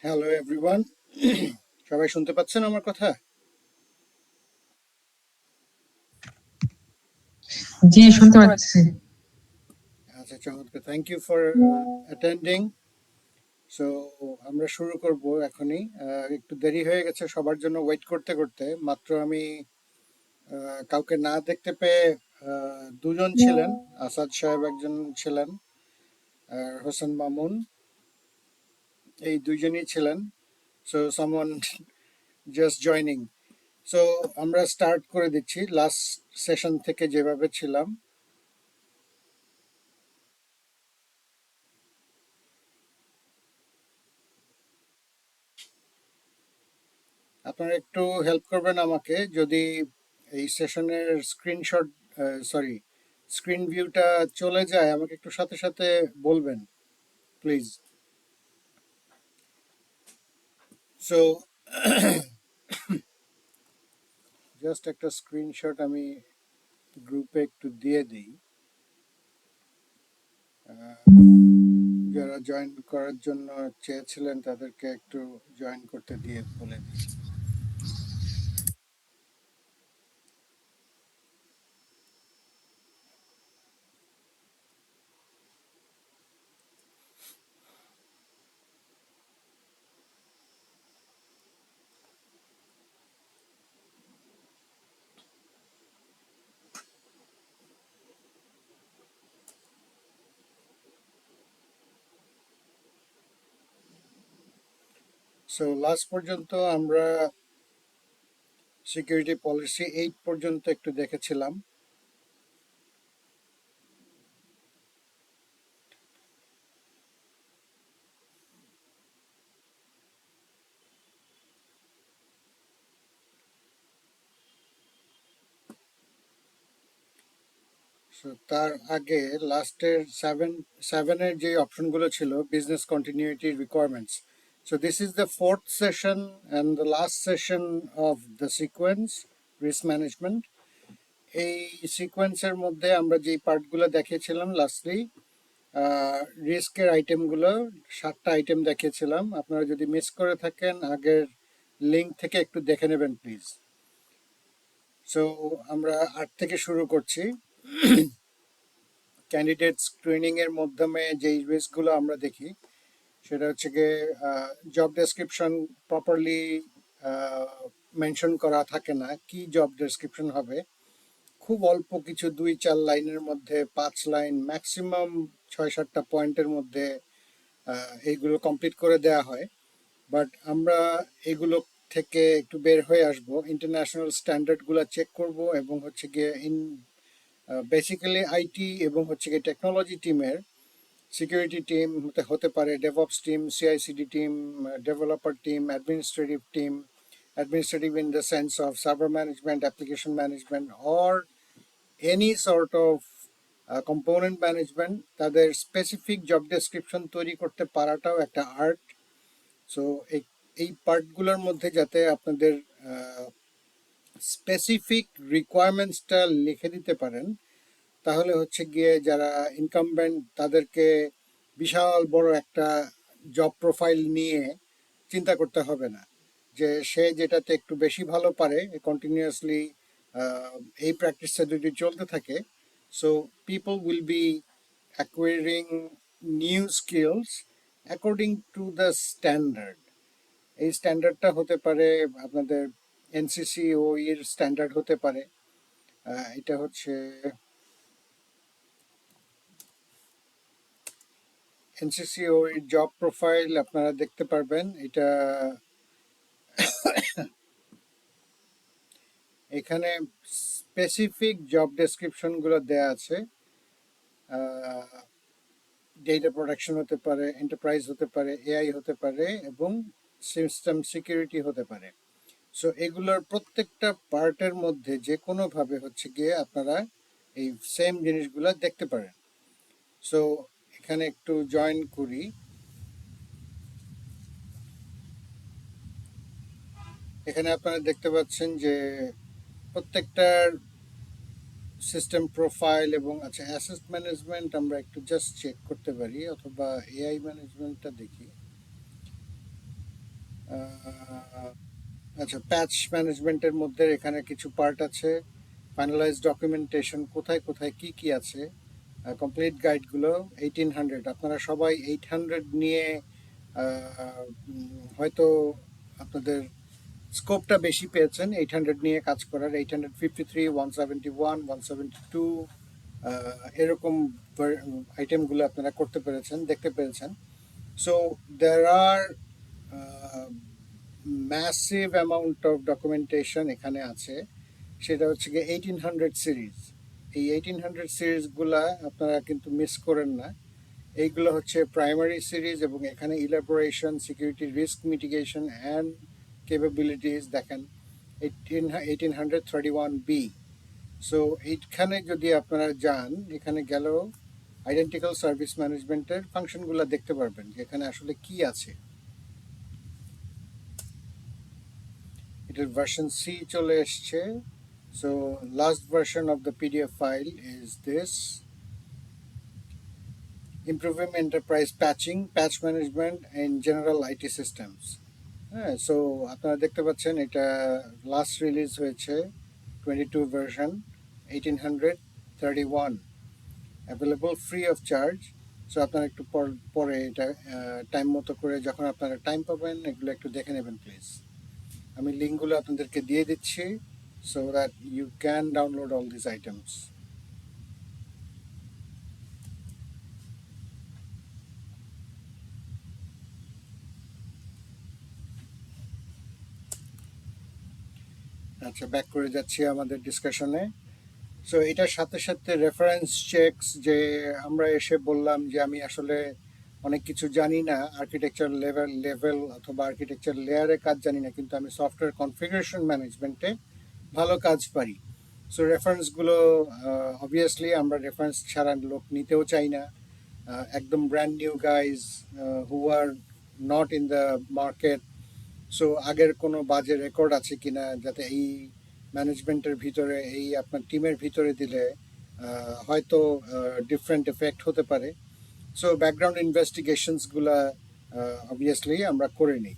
Hello everyone. সবাই শুনতে পাচ্ছেন আমার কথা? জি, শুনতে পাচ্ছি। আচ্ছা, চমৎকার। Thank you for attending. So আমরা শুরু করব এখনই। একটু দেরি হয়ে গেছে সবার জন্য ওয়েট করতে করতে। মাত্র আমি কাউকে না দেখতে পেয়ে দুজন ছিলেন। আসাদ সাহেব একজন ছিলেন, আর হোসেন মামুন, এই দুইজনই ছিলেন। So someone just joining. So আমরা স্টার্ট করে দিচ্ছি লাস্ট সেশন থেকে যেভাবে ছিলাম। আপনারা একটু হেল্প করবেন আমাকে, যদি এই সেশনের স্ক্রিনশট, সরি, স্ক্রিন ভিউটা চলে যায় আমাকে একটু সাথে সাথে বলবেন প্লিজ। সো জাস্ট একটা স্ক্রিনশট আমি গ্রুপে একটু দিয়ে দিই, যারা জয়েন করার জন্য চেয়েছিলেন তাদেরকে একটু জয়েন করতে দিয়ে বলে দিই। সো লাস্ট পর্যন্ত আমরা সিকিউরিটি পলিসি 8 পর্যন্ত একটু দেখেছিলাম। So, তার আগে লাস্টের সেভেনের যে অপশনগুলো ছিল, business continuity requirements. So this is the fourth session and the last session of the sequence risk management. এই সিকোয়েন্সের মধ্যে আমরা যেই পার্টগুলো দেখিয়েছিলাম লাস্টলি, রিস্কের আইটেমগুলো 7টা আইটেম দেখিয়েছিলাম। আপনারা যদি মিস করে থাকেন আগের লিঙ্ক থেকে একটু দেখে নেবেন প্লিজ। সো আমরা 8 থেকে শুরু করছি। ক্যান্ডিডেট স্ক্রিনিং এর মাধ্যমে যেই রিস্কগুলো আমরা দেখি সেটা হচ্ছে গিয়ে জব ডেসক্রিপশন প্রপারলি মেনশন করা থাকে না, কি জব ডেসক্রিপশন হবে। খুব অল্প কিছু 2-4 লাইনের মধ্যে, 5 লাইন ম্যাক্সিমাম 6-7টা পয়েন্টের মধ্যে এইগুলো কমপ্লিট করে দেয়া হয়। বাট আমরা এগুলো থেকে একটু বের হয়ে আসব, ইন্টারন্যাশনাল স্ট্যান্ডার্ডগুলো চেক করব এবং হচ্ছে গিয়ে বেসিক্যালি আইটি এবং হচ্ছে গিয়ে টেকনোলজি টিমের সিকিউরিটি টিম হতে পারে, DevOps team, CICD team, developer team, administrative team, administrative in the sense of server management, application management, or any sort of component management, তাদের স্পেসিফিক জব ডেসক্রিপশন তৈরি করতে পারাটাও একটা আর্ট। সো এই পার্টগুলোর মধ্যে যাতে আপনাদের স্পেসিফিক রিকোয়ারমেন্টসটা লিখে দিতে পারেন, তাহলে হচ্ছে গিয়ে যারা ইনকামবেন্ট তাদেরকে বিশাল বড় একটা জব প্রোফাইল নিয়ে চিন্তা করতে হবে না, যে সে যেটাতে একটু বেশি ভালো পারে কন্টিনিউয়াসলি এই প্র্যাকটিসটা যদি চলতে থাকে, so people will be acquiring new skills according to the standard. এই স্ট্যান্ডার্ডটা হতে পারে আপনাদের এনসিসি ও এর স্ট্যান্ডার্ড হতে পারে। এটা হচ্ছে এনসিসি ও এর জব প্রোফাইল, আপনারা দেখতে পারবেন। এটা এখানে স্পেসিফিক জব ডেসক্রিপশনগুলো দেয়া আছে। ডেটা প্রোটেকশন হতে পারে, এন্টারপ্রাইজ হতে পারে, এআই হতে পারে এবং সিস্টেম সিকিউরিটি হতে পারে। সো এগুলোর প্রত্যেকটা পার্টের মধ্যে যে কোনোভাবে হচ্ছে গিয়ে আপনারা এই সেম জিনিসগুলো দেখতে পারেন। সো এখানে একটু জয়েন করি। এখানে আপনারা দেখতে পাচ্ছেন যে প্রত্যেকটার সিস্টেম প্রোফাইল এবং আচ্ছা, অ্যাসেট ম্যানেজমেন্ট আমরা একটু জাস্ট চেক করতে পারি, অথবা এআই ম্যানেজমেন্টটা দেখি। আহ, আচ্ছা, প্যাচ ম্যানেজমেন্টের মধ্যে এখানে কিছু পার্ট আছে। ফাইনালাইজ ডকুমেন্টেশন কোথায় কোথায় কি কি আছে, কমপ্লিট গাইডগুলো। 1800, আপনারা সবাই 800 নিয়ে হয়তো আপনাদের স্কোপটা বেশি পেয়েছেন 800 নিয়ে কাজ করার। 853, 171, 172 এরকম আইটেমগুলো আপনারা করতে পেরেছেন, দেখতে পেরেছেন। So there are massive amount of documentation এখানে আছে। সেটা হচ্ছে গিয়ে 1800 সিরিজ। এই 1800 সিরিজগুলা আপনারা কিন্তু মিস করেন না। এইগুলো হচ্ছে প্রাইমারি সিরিজ, এবং এখানে elaboration, security, risk mitigation and capabilities দেখেন 1831B। সো এইখানে যদি আপনারা যান, এখানে গেলেও আইডেন্টিক্যাল সার্ভিস ম্যানেজমেন্টের ফাংশনগুলো দেখতে পারবেন যে এখানে আসলে কি আছে। এটার ভার্সন সি চলে এসছে। So last version of the PDF file is this: improving enterprise patching, patch management and general IT systems. হ্যাঁ, সো আপনারা দেখতে পাচ্ছেন এটা লাস্ট রিলিজ হয়েছে 22 version 1831, available free of charge. So আপনারা একটু পরে এটা টাইম মতো করে যখন আপনারা টাইম পাবেন এগুলো একটু দেখে নেবেন প্লিজ। আমি লিঙ্কগুলো আপনাদেরকে দিয়ে দিচ্ছি so that you can download all this items. আচ্ছা, ব্যাক করে যাচ্ছি আমাদের ডিসকাশনে। সো এটার সাথে সাথে রেফারেন্স চেকস, যে আমরা এসে বললাম যে আমি আসলে অনেক কিছু জানি না, আর্কিটেকচার লেভেল অথবা আর্কিটেকচার লেয়ারে কাজ জানি না, কিন্তু আমি সফটওয়্যার কনফিগারেশন ম্যানেজমেন্টে ভালো কাজ পারি। সো রেফারেন্সগুলো অবভিয়াসলি আমরা রেফারেন্স ছাড়া লোক নিতেও চাই না। একদম brand new guys who are not in the market. So আগের কোনো বাজে রেকর্ড আছে কিনা, যাতে এই ম্যানেজমেন্টের ভিতরে, এই আপনার টিমের ভিতরে দিলে হয়তো ডিফারেন্ট এফেক্ট হতে পারে। সো ব্যাকগ্রাউন্ড ইনভেস্টিগেশনসগুলা অবভিয়াসলি আমরা করে নিই।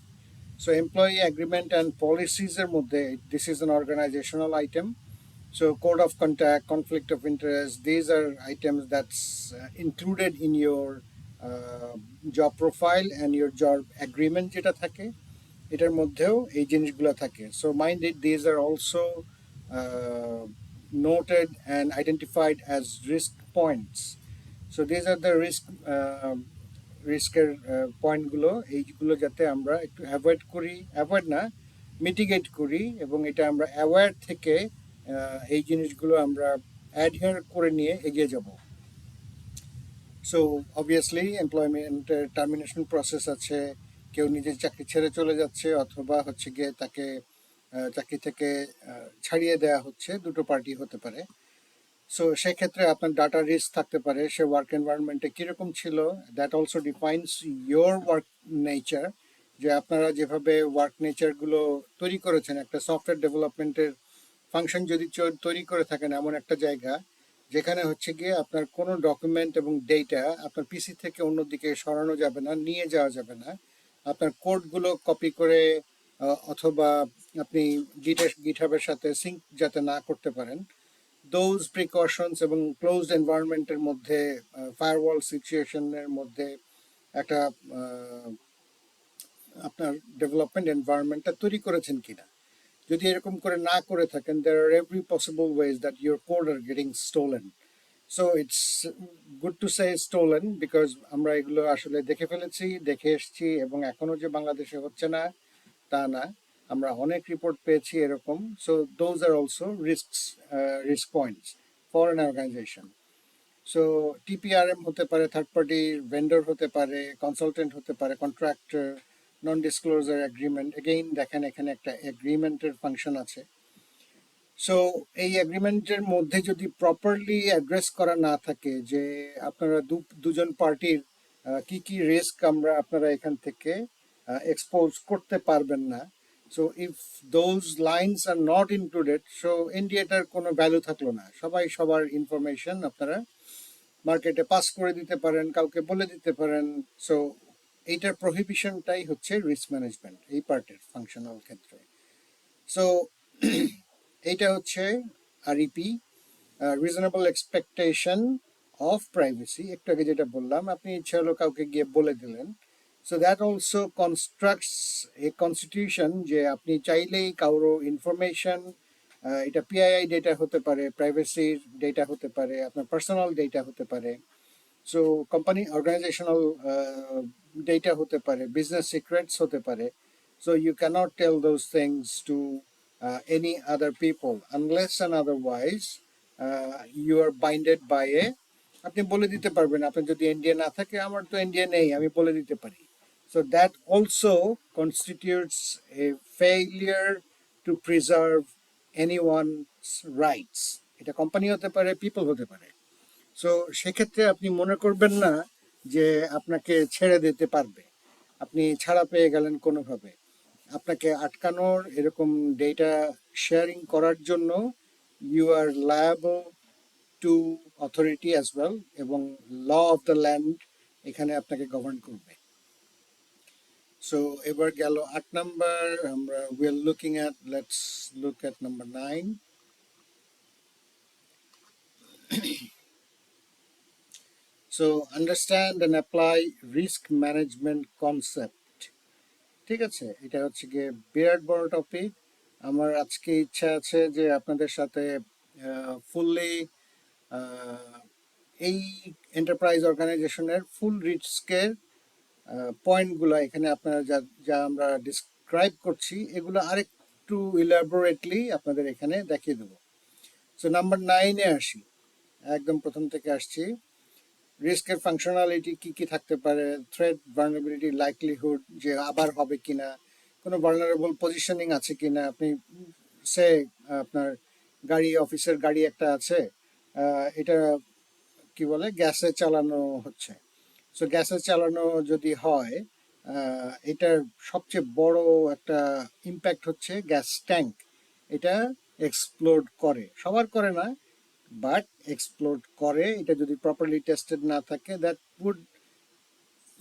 সো এমপ্লয়ি অ্যাগ্রিমেন্ট অ্যান্ড পলিসিসের মধ্যে this is an organisational item. So code of contact, conflict of interest, these are items that's included in your job profile and your job agreement যেটা থাকে, এটার মধ্যেও এই জিনিসগুলো থাকে। So mind it, these are also noted and identified as risk points. So these are the রিস্কের পয়েন্টগুলো, এইগুলো যাতে আমরা একটু অ্যাভয়েড করি, অ্যাভয়েড না, মিটিগেট করি, এবং এটা আমরা অ্যাওয়্যার থেকে এই জিনিসগুলো আমরা অ্যাডহেয়ার করে নিয়ে এগিয়ে যাব। সো অবভিয়াসলি এমপ্লয়মেন্টের টার্মিনেশন প্রসেস আছে। কেউ নিজের চাকরি ছেড়ে চলে যাচ্ছে, অথবা হচ্ছে গিয়ে তাকে চাকরি থেকে ছাড়িয়ে দেওয়া হচ্ছে, দুটো পার্টি হতে পারে। সো সেক্ষেত্রে আপনার ডাটা রিস্ক থাকতে পারে, সে ওয়ার্ক এনভায়রনমেন্টে কীরকম ছিল, that also defines your work nature. যে আপনারা যেভাবে ওয়ার্ক নেচারগুলো তৈরি করেছেন, একটা সফটওয়্যার ডেভেলপমেন্টের ফাংশন যদি তৈরি করে থাকেন এমন একটা জায়গা যেখানে হচ্ছে গিয়ে আপনার কোনো ডকুমেন্ট এবং ডেটা আপনার পিসি থেকে অন্যদিকে সরানো যাবে না, নিয়ে যাওয়া যাবে না, আপনার কোডগুলো কপি করে অথবা আপনি গিটহাবের সাথে সিঙ্ক যাতে না করতে পারেন, দোজ প্রিকশনস, এবং ক্লোজড এনভায়রনমেন্টের মধ্যে, ফায়ারওয়াল সিচুয়েশনের মধ্যে একটা আপনার ডেভেলপমেন্ট এনভায়রনমেন্টটা তৈরি করেছেন কিনা। যদি এরকম করে না করে থাকেন, there are every possible ways that your code are getting stolen. So it's good to say stolen because আমরা এগুলো আসলে দেখে ফেলেছি, দেখে এসেছি, এবং এখনো যে বাংলাদেশে হচ্ছে না তা না, আমরা অনেক রিপোর্ট পেয়েছি এরকম। So those are also risk points for an organization. So TPRM হতে পারে, থার্ড পার্টি ভেন্ডর হতে পারে, কনসালটেন্ট হতে পারে, contractor, non disclosure agreement. Again দেখেন এখানে একটা এগ্রিমেন্টের ফাংশন আছে। সো এই এগ্রিমেন্টের মধ্যে যদি প্রপারলি অ্যাড্রেস করা না থাকে যে আপনারা দুজন পার্টির কি কি রিস্ক আপনারা এখান থেকে এক্সপোজ করতে পারবেন না, so if those lines are not included, so এনডিএটার কোনো ভ্যালু থাকলো না। সবাই সবার ইনফরমেশন আপনারা মার্কেটে পাস করে দিতে পারেন, কাউকে বলে দিতে পারেন। সো এইটার প্রহিবিশনটাই হচ্ছে রিস্ক ম্যানেজমেন্ট এই পার্টের ফাংশনাল ক্ষেত্রে। সো এইটা হচ্ছে আরইপি, রিজনেবল এক্সপেকটেশন অফ প্রাইভেসি। একটু আগে যেটা বললাম, আপনি ইচ্ছা হলো কাউকে গিয়ে বলে দিলেন। So that also constructs a constitution যে আপনি চাইলেই কারো ইনফরমেশন, এটা পিআইআই ডেটা হতে পারে, প্রাইভেসির ডেটা হতে পারে, আপনার পার্সোনাল ডেটা হতে পারে, সো কোম্পানি অর্গানাইজেশনাল ডেটা হতে পারে, বিজনেস সিক্রেটস হতে পারে। So you can't tell those things to any other people unless and otherwise you are binded by a, আপনি বলে দিতে পারবেন আপনার যদি এনডিএ না থাকে, আমার তো এনডিএ নেই, আমি বলে দিতে পারি। So that also constitutes a failure to preserve anyone's rights. এটা কোম্পানি হতে পারে, পিপল হতে পারে। সো সেক্ষেত্রে আপনি মনে করবেন না যে আপনাকে ছেড়ে দিতে পারবে, আপনি ছাড়া পেয়ে গেলেন কোনোভাবে। আপনাকে আটকানোর, এরকম ডেটা শেয়ারিং করার জন্য you are liable to authority as well, এবং ল অফ দ্য ল্যান্ড এখানে আপনাকে গভর্ন করবে। সো এবার গেল 8 নাম্বার, আমরা we are looking at, let's look at number 9. So understand and apply risk management concept. ঠিক আছে, এটা হচ্ছে গিয়ে বিরাট বড় টপিক। আমার আজকে ইচ্ছা আছে যে আপনাদের সাথে ফুললি এই এন্টারপ্রাইজ অর্গানাইজেশনের ফুল রিস্কের পয়েন্টগুলো এখানে আপনারা যা যা আমরা ডিসক্রাইব করছি এগুলো আরেকটু ইলাবোরেটলি আপনাদের এখানে দেখিয়ে দেবো। সো নাম্বার 9-এ আসি, একদম প্রথম থেকে আসছি। রিস্কের ফাংশনালিটি কি কি থাকতে পারে, থ্রেট, ভালনারেবিলিটি, লাইকলিহুড যে আবার হবে কিনা, কোনো ভালনারেবল পজিশনিং আছে কিনা। আপনি সে আপনার গাড়ি, অফিসের গাড়ি একটা আছে, এটা কি বলে গ্যাসে চালানো হচ্ছে। সো গ্যাসে চালানো যদি হয়, এটার সবচেয়ে বড় একটা ইম্প্যাক্ট হচ্ছে গ্যাস ট্যাঙ্ক। এটা এক্সপ্লোড করে, সবার করে না, বাট এক্সপ্লোড করে। এটা যদি প্রপারলি টেস্টেড না থাকে, দ্যাট উড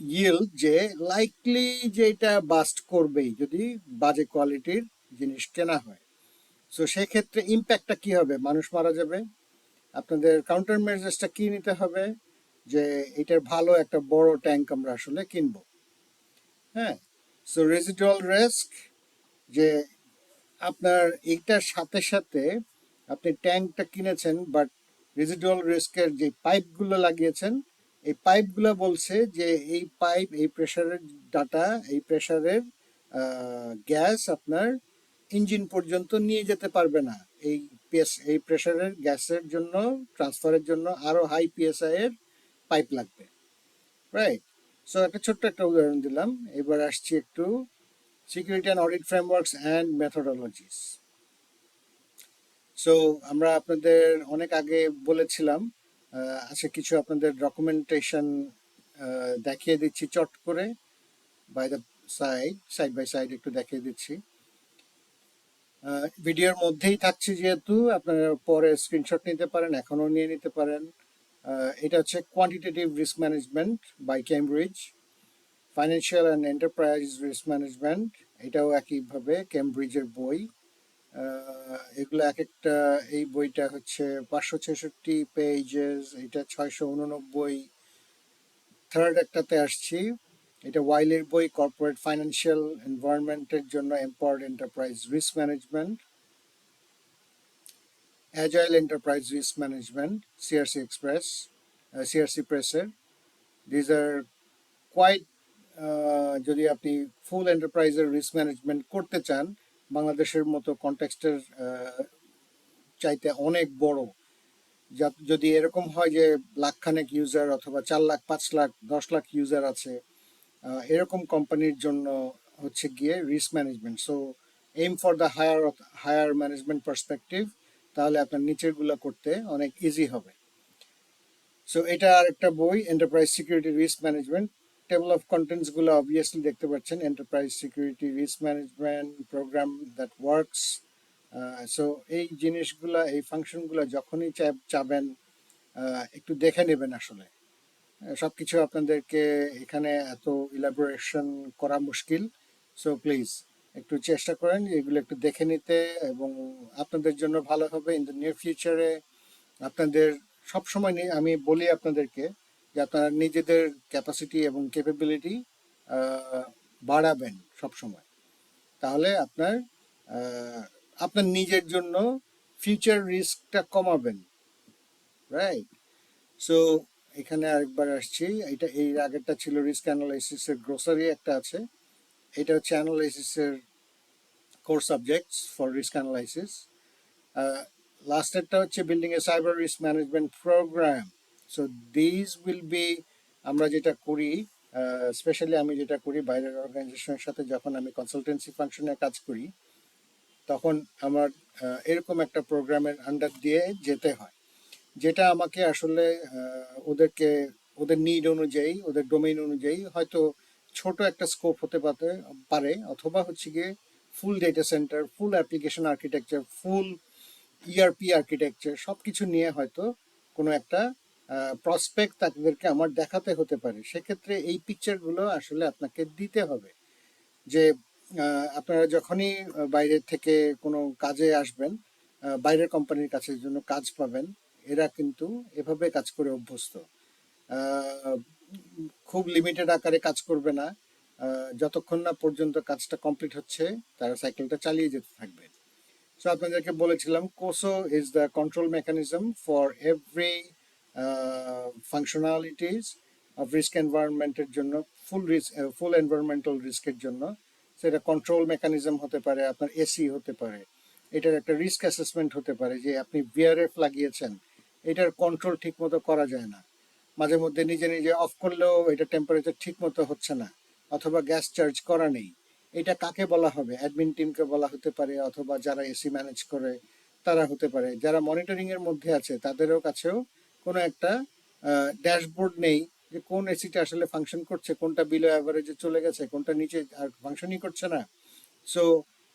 yield যে লাইকলি যে এটা বাস্ট করবেই যদি বাজে কোয়ালিটির জিনিস কেনা হয়। সো সেক্ষেত্রে ইম্প্যাক্টটা কি হবে, মানুষ মারা যাবে। আপনাদের কাউন্টার মেজার্সটা কি নিতে হবে, যে এটার ভালো একটা বড় ট্যাঙ্ক আমরা আসলে কিনবো। হ্যাঁ, সো রেজিডুয়াল রিস্ক, যে আপনার এইটার সাথে সাথে আপনি ট্যাঙ্কটা কিনেছেন, বাট রেজিডুয়াল রিস্কের যে পাইপগুলো লাগিয়েছেন, এই পাইপগুলো বলছে যে এই পাইপ এই প্রেসারের ডাটা, এই প্রেসারের গ্যাস আপনার ইঞ্জিন পর্যন্ত নিয়ে যেতে পারবে না। এই এই প্রেসারের গ্যাসের জন্য, ট্রান্সফারের জন্য আরো হাই পিএসআই এর পাইপ লাগবে, রাইট? সো একটা ছোট্ট একটা উদাহরণ দিলাম। এবার আসছি একটু security and audit frameworks and methodologies. So আমরা আপনাদের অনেক আগে বলেছিলাম, আচ্ছা কিছু আপনাদের ডকুমেন্টেশন দেখিয়ে দিচ্ছি চট করে, by the side by side একটু দেখিয়ে দিচ্ছি। ভিডিওর মধ্যেই থাকছে যেহেতু আপনারা পরে স্ক্রিনশট নিতে পারেন, এখনও নিয়ে নিতে পারেন। এটা হচ্ছে quantitative risk management by Cambridge, financial and enterprise risk management, এটাও একইভাবে কেমব্রিজের বই। এগুলো এক একটা, এই বইটা হচ্ছে 566 পেজেস, এটা 689। থার্ড একটাতে আসছি, এটা ওয়াইলের বই, কর্পোরেট ফাইন্যান্সিয়াল এনভায়রনমেন্টের জন্য empowered enterprise risk management, agile enterprise risk management, CRC express, CRC প্রেসের। দিজ আর কোয়াইট, যদি আপনি ফুল এন্টারপ্রাইজের রিস্ক ম্যানেজমেন্ট করতে চান, বাংলাদেশের মতো কনটেক্সটের চাইতে অনেক বড়, যদি এরকম হয় যে লাখখানেক ইউজার অথবা 4 লাখ, 5 লাখ, 10 লাখ ইউজার আছে, এরকম কোম্পানির জন্য হচ্ছে গিয়ে risk management. So aim for the higher management perspective, তাহলে আপনার নিচেরগুলো করতে অনেক ইজি হবে। সো এটা আর একটা বই, enterprise security risk management. Table of contents গুলো অবভিয়াসলি দেখতে পাচ্ছেন, enterprise security risk management program that works. So এই জিনিসগুলা, এই ফাংশনগুলো যখনই চাবেন একটু দেখে নেবেন আসলে। সবকিছু আপনাদেরকে এখানে এত ইলাবোরেশন করা মুশকিল। সো প্লিজ একটু চেষ্টা করেন এগুলো একটু দেখে নিতে, এবং আপনাদের জন্য ভালো হবে ইন দ্য নিয়ার ফিউচারে। আপনাদের সবসময় আমি বলি আপনাদেরকে যে আপনারা নিজেদের ক্যাপাসিটি এবং ক্যাপাবিলিটি বাড়াবেন সবসময়, তাহলে আপনার নিজের জন্য ফিউচার রিস্কটা কমাবেন, রাইট? সো এখানে আরেকবার আসছি, এটা এই আগেরটা ছিল রিস্ক অ্যানালাইসিসের গ্রোসারি একটা আছে, এটা হচ্ছে অ্যানালাইসিসের core subjects for risk analysis. লাস্টেরটা হচ্ছে building a cyber risk management programme. So this will be, আমরা যেটা করি, স্পেশালি আমি যেটা করি বাইরের অর্গানাইজেশনের সাথে যখন আমি কনসালটেন্সি ফাংশনে কাজ করি, তখন আমার এরকম একটা প্রোগ্রামের আন্ডার দিয়ে যেতে হয়, যেটা আমাকে আসলে ওদেরকে ওদের নিড অনুযায়ী, ওদের ডোমেইন অনুযায়ী হয়তো ছোট একটা স্কোপ হতে পারে, অথবা হচ্ছে গিয়ে ফুল ডেটা সেন্টার, ফুল অ্যাপ্লিকেশন আর্কিটেকচার, ফুল ইআরপি আর্কিটেকচার সব কিছু নিয়ে হয়তো কোনো একটা প্রসপেক্ট তাদেরকে আমার দেখাতে হতে পারে। সেক্ষেত্রে এই পিকচারগুলো আসলে আপনাকে দিতে হবে, যে আপনারা যখনই বাইরের থেকে কোনো কাজে আসবেন, বাইরের কোম্পানির কাছের জন্য কাজ পাবেন, এরা কিন্তু এভাবে কাজ করে অভ্যস্ত। আহ, খুব লিমিটেড আকারে কাজ করবে না, যতক্ষণ না পর্যন্ত কাজটা কমপ্লিট হচ্ছে তারা সাইকেলটা চালিয়ে যেতে থাকবে। সো আপনাদেরকে বলেছিলাম COSO is the control mechanism for every functionalities of risk এনভায়রনমেন্টের জন্য, ফুল এনভায়রনমেন্টাল রিস্কের জন্য। সেটা কন্ট্রোল মেকানিজম হতে পারে, আপনার এসি হতে পারে, এটার একটা রিস্ক অ্যাসেসমেন্ট হতে পারে, যে আপনি ভিআরএফ লাগিয়েছেন, এটার কন্ট্রোল ঠিক মতো করা যায় না, মাঝে মধ্যে নিজে নিজে অফ করলেও এটা টেম্পারেচার ঠিক মতো হচ্ছে না, অথবা গ্যাস চার্জ করা নেই। এটা কাকে বলা হবে? অ্যাডমিন টিমকে বলা হতে পারে, অথবা যারা এসি ম্যানেজ করে তারা হতে পারে, যারা মনিটরিং এর মধ্যে আছে তাদেরও কাছেও কোনো একটা ড্যাশবোর্ড নেই যে কোন এসিটা আসলে ফাংশন করছে, কোনটা বিলো অ্যাভারেজে চলে গেছে, কোনটা নিচে আর ফাংশনই করছে না। সো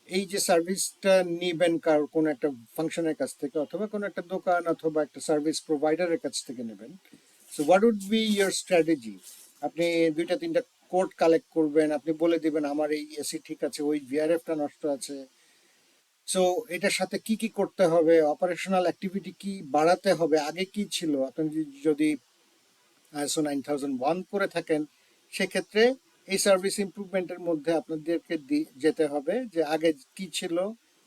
এই যে সার্ভিসটা নিবেন কোনো একটা ফাংশনের কাছ থেকে, অথবা কোনো একটা দোকান অথবা একটা সার্ভিস প্রোভাইডারের কাছ থেকে নেবেন, so what would be your strategy? আপনি দুইটা তিনটা কোড কালেক্ট করবেন, আপনি বলে দিবেন আমার এই এসি ঠিক আছে, ওই ভিআরএফটা নষ্ট আছে। সো এটার সাথে কি কি করতে হবে, অপারেশনাল অ্যাক্টিভিটি কি বাড়াতে হবে, আগে কি ছিল, আপনি যদি আইএসও 9001 করে থাকেন, সেক্ষেত্রে এই সার্ভিস ইমপ্রুভমেন্টের মধ্যে আপনাদেরকে যেতে হবে যে আগে কি ছিল,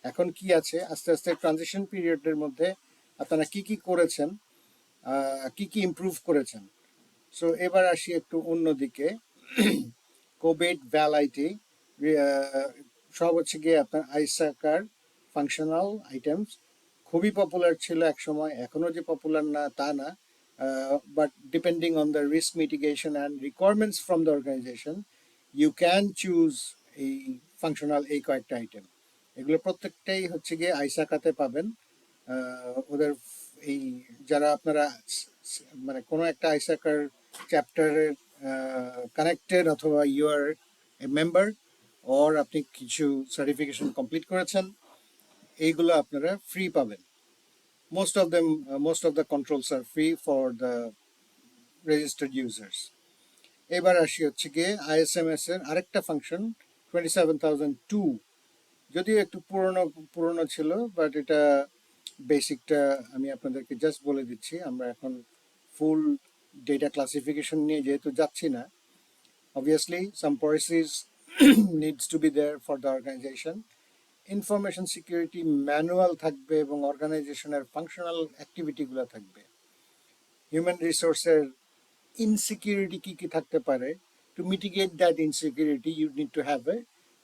এখন কি আছে, আস্তে আস্তে ট্রানজিশন পিরিয়ডের মধ্যে আপনারা কি কি করেছেন, কি কি ইমপ্রুভ করেছেন। সো এবার আসি একটু অন্যদিকে, কোভিড ভ্যালাইটি সব হচ্ছে গিয়ে আপনার আইসাকার ফাংশনাল আইটেমস খুবই পপুলার ছিল এক সময়, এখনো যে পপুলার না তা না, but depending on the risk mitigation and requirements from the organization, you can choose এই ফাংশনাল এই কয়েকটা আইটেম। এগুলো প্রত্যেকটাই হচ্ছে গিয়ে আইসাকাতে পাবেন। ওদের এই যারা আপনারা মানে কোনো একটা আইসাকার চ্যাপ্টারের কানেক্টেড, অথবা you are a member, or আপনি কিছু সার্টিফিকেশন কমপ্লিট করেছেন, এইগুলো আপনারা ফ্রি পাবেন। Most of the controls are free for the registered users. এবার আসি হচ্ছে গিয়ে আইএসএমএস এর আরেকটা ফাংশন 27002, যদিও একটু পুরনো পুরনো ছিল, বাট এটা বেসিকটা আমি আপনাদেরকে জাস্ট বলে দিচ্ছি। আমরা এখন ফুল ডেটা ক্লাসিফিকেশন নিয়ে যেহেতু যাচ্ছি না, obviously some policies needs to be there for the organization. Information security manual থাকবে এবং অর্গানাইজেশনের ফাংশনাল অ্যাক্টিভিটিগুলো থাকবে। হিউম্যান রিসোর্সের ইনসিকিউরিটি কি কি থাকতে পারে, to mitigate that insecurity you need to have a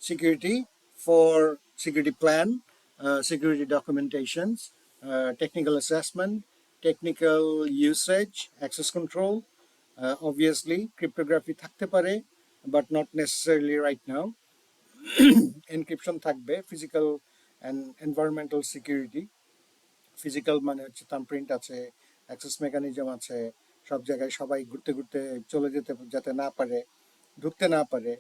security for security plan, security documentations, technical assessment, technical usage, access control, obviously cryptography থাকতে পারে, but not necessarily right now. Encryption থাকবে, physical and environmental security. Physical মানে হচ্ছে থাম্বপ্রিন্ট আছে, access mechanism আছে, সব জায়গায় সবাই ঘুরতে ঘুরতে চলে যেতে যাতে না পারে, ঢুকতে না পারে।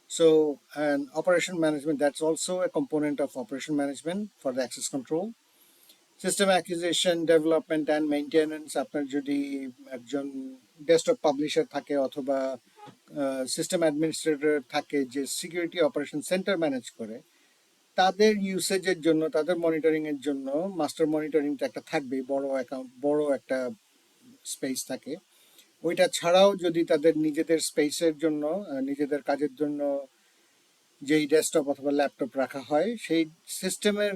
So and operation management, that's also a component of operation management for the access control. System acquisition, development and maintenance, আপনার যদি একজন ডেস্কটপ পাবলিশার থাকে অথবা সিস্টেম অ্যাডমিনিস্ট্রেটর থাকে যে সিকিউরিটি অপারেশন সেন্টার ম্যানেজ করে, তাদের ইউসেজের জন্য, তাদের মনিটরিং এর জন্য মাস্টার মনিটরিংটা একটা থাকবেই, বড় অ্যাকাউন্ট, বড় একটা স্পেস থাকে। ওইটা ছাড়াও যদি তাদের নিজেদের স্পেসের জন্য, নিজেদের কাজের জন্য যেই ডেস্কটপ অথবা ল্যাপটপ রাখা হয়, সেই সিস্টেমের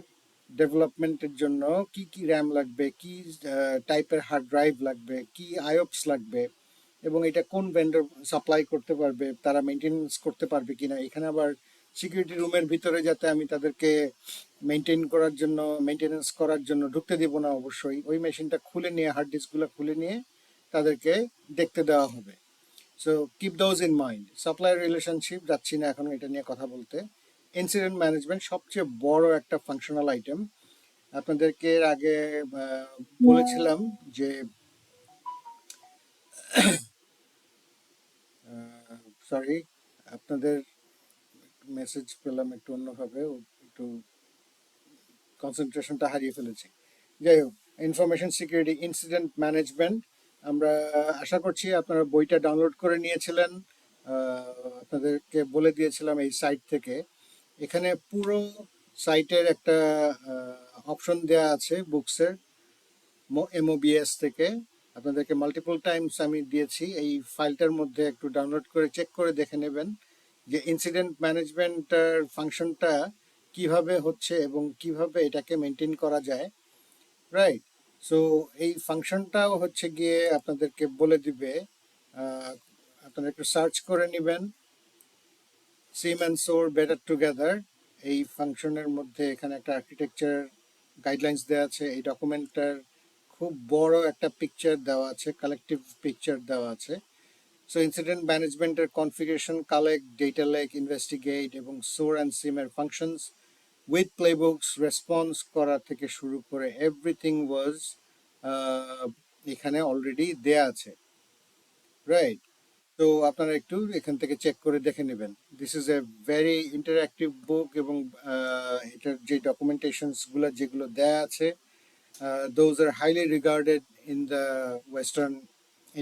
ডেভেলপমেন্টের জন্য কি কি র্যাম লাগবে, কি টাইপের হার্ড ড্রাইভ লাগবে, কি আইওপস লাগবে, এবং এটা কোন ভেন্ডর সাপ্লাই করতে পারবে, তারা মেনটেনেন্স করতে পারবে কিনা। এখানে আবার সিকিউরিটি রুমের ভিতরে যাতে আমি তাদেরকে মেনটেনেন্স করার জন্য ঢুকতে দিব না, অবশ্যই ওই মেশিনটা খুলে নিয়ে, হার্ড ডিস্কগুলো খুলে নিয়ে তাদেরকে দেখতে দেওয়া হবে। So keep those in mind. Supplier relationship যাচ্ছি না এখন এটা নিয়ে কথা বলতে। ইনসিডেন্ট ম্যানেজমেন্ট সবচেয়ে বড় একটা ফাংশনাল আইটেম। আপনাদেরকে এর আগে বলেছিলাম যে, সরি, আপনাদের মেসেজ পেলাম একটু অন্যভাবে, একটু কনসেন্ট্রেশনটা হারিয়ে ফেলেছি। যাই হোক, ইনফরমেশন সিকিউরিটি, ইনসিডেন্ট ম্যানেজমেন্ট, আমরা আশা করছি আপনারা বইটা ডাউনলোড করে নিয়েছিলেন। আপনাদেরকে বলে দিয়েছিলাম এই সাইট থেকে। এখানে পুরো সাইটের একটা অপশন দেওয়া আছে বুকসের, এমওবিএস থেকে। আপনাদেরকে মাল্টিপল টাইমস আমি দিয়েছি, এই ফাইলটার মধ্যে একটু ডাউনলোড করে চেক করে দেখে নেবেন যে ইনসিডেন্ট ম্যানেজমেন্টের ফাংশনটা কিভাবে হচ্ছে এবং কিভাবে এটাকে মেনটেন করা যায়। রাইট। সো এই ফাংশনটাও হচ্ছে গিয়ে আপনাদেরকে বলে দিবে। আহ, আপনারা একটু সার্চ করে নেবেন, সিম অ্যান্ড সোর বেটার টুগেদার। এই ফাংশনের মধ্যে এখানে একটা আর্কিটেকচার গাইডলাইন্স দেওয়া আছে। এই ডকুমেন্টটার খুব বড় একটা পিকচার দেওয়া আছে, কালেকটিভ পিকচার দেওয়া আছে। সো ইনসিডেন্ট ম্যানেজমেন্টের configuration, collect, data lake, investigate এবং সোর অ্যান্ড সিমের ফাংশনস উইথ প্লেবুকস, রেসপন্স করা থেকে শুরু করে এভরিথিং ওয়াজ এখানে অলরেডি দেয়া আছে। রাইট। তো আপনারা একটু এখান থেকে চেক করে দেখে নেবেন। This is a very interactive book, এবং এটার যে ডকুমেন্টেশনস গুলো যেগুলো দেয়া আছে, those are highly regarded in the western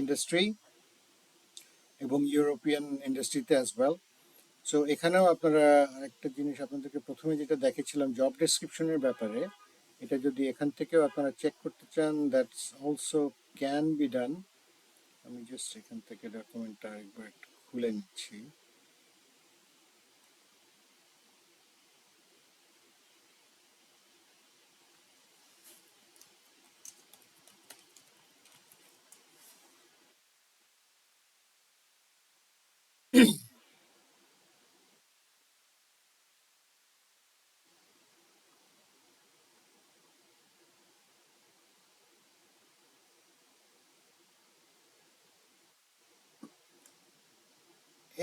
industry এবং ইউরোপিয়ান ইন্ডাস্ট্রিতে অ্যাজ ওয়েল। সো এখানেও আপনারা আরেকটা জিনিস আপনাদেরকে প্রথমে যেটা দেখেছিলাম জব ডেসক্রিপশনের ব্যাপারে, এটা যদি এখান থেকেও আপনারা চেক করতে চান, that's also can be done. আমি জাস্ট এখান থেকে ডকুমেন্টটা একবার একটু খুলে নিচ্ছি।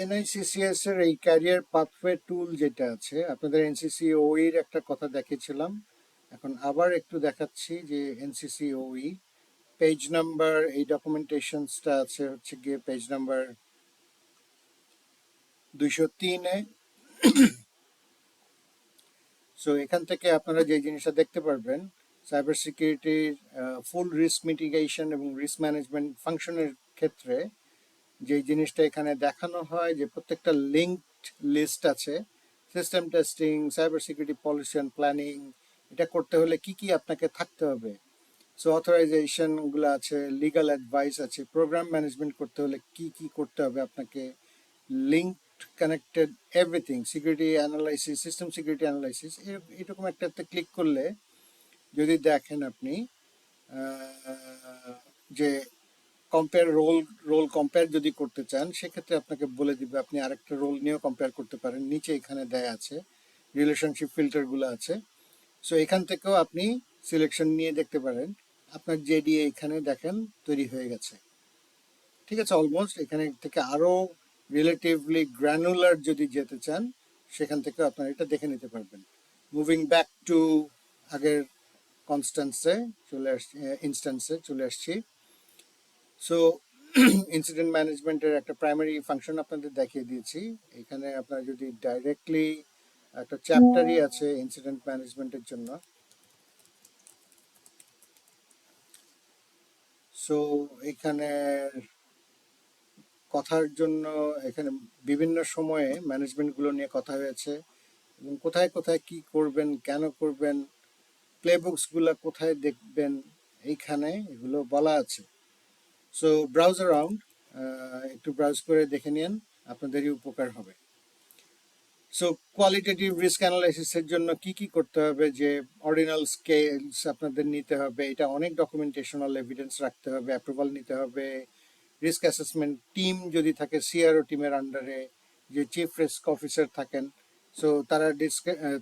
এনআইসিসিএস এর এই ক্যারিয়ার পাথওয়ে টুল যেটা আছে, আপনাদের এনসিসিওই এর একটা কথা দেখেছিলাম, এখন আবার একটু দেখাচ্ছি যে এনসিসিওই পেজ নাম্বার, এই ডকুমেন্টেশনসটা আছে হচ্ছে গিয়ে পেজ নাম্বার 203-এ। সো এখান থেকে আপনারা যে জিনিসটা দেখতে পারবেন, সাইবার সিকিউরিটির ফুল রিস্ক মিটিগেশন এবং রিস্ক ম্যানেজমেন্ট ফাংশনের ক্ষেত্রে যে জিনিসটা এখানে দেখানো হয়, যে প্রত্যেকটা লিঙ্কড লিস্ট আছে, system testing, cyber security policy and planning, এটা করতে হলে কি কি আপনাকে থাকতে হবে। সো অথরাইজেশন গুলো আছে, লিগাল অ্যাডভাইস আছে, প্রোগ্রাম ম্যানেজমেন্ট করতে হলে কি কি করতে হবে আপনাকে, linked, connected, everything, security analysis, system security analysis, এরকম একটাতে ক্লিক করলে যদি দেখেন আপনি যে কম্পেয়ার রোল কম্পেয়ার যদি করতে চান, সেক্ষেত্রে আপনাকে বলে দিবে আপনি আরেকটা রোল নিয়েও কম্পেয়ার করতে পারেন। নিচে এখানে দেয়া আছে, রিলেশনশিপ ফিল্টারগুলো আছে। সো এখান থেকেও আপনি সিলেকশন নিয়ে দেখতে পারেন। আপনার জেডি এখানে দেখেন তৈরি হয়ে গেছে। ঠিক আছে, অলমোস্ট। এখানে থেকে আরো রিলেটিভলি গ্র্যানুলার যদি যেতে চান, সেখান থেকে আপনারা এটা দেখে নিতে পারবেন। মুভিং ব্যাক টু আগের কনস্ট্যান্সে চলে আসছি, ইনস্ট্যান্সে চলে আসছি। সো ইনসিডেন্ট ম্যানেজমেন্টের একটা প্রাইমারি ফাংশন আপনাদের দেখিয়ে দিয়েছি। এখানে আপনারা যদি ডাইরেক্টলি একটা চ্যাপ্টারই আছে ইনসিডেন্ট ম্যানেজমেন্টের জন্য, সো এখানে কথার জন্য এখানে বিভিন্ন সময়ে ম্যানেজমেন্টগুলো নিয়ে কথা হয়েছে এবং কোথায় কোথায় কি করবেন, কেন করবেন, প্লেবুকসগুলো কোথায় দেখবেন, এইখানে এগুলো বলা আছে। সো ব্রাউজ অ্যারাউন্ড, একটু ব্রাউজ করে দেখে নিন, আপনাদেরই উপকার হবে। সো কোয়ালিটেটিভ রিস্ক অ্যানালাইসিসের জন্য কি কি করতে হবে, যে অর্ডিনাল স্কেলস আপনাদের নিতে হবে, এটা অনেক ডকুমেন্টেশনাল এভিডেন্স রাখতে হবে, অ্যাপ্রুভাল নিতে হবে, রিস্ক অ্যাসেসমেন্ট টিম যদি থাকে সিআরও টিমের আন্ডারে, যে চিফ রিস্ক অফিসার থাকেন, সো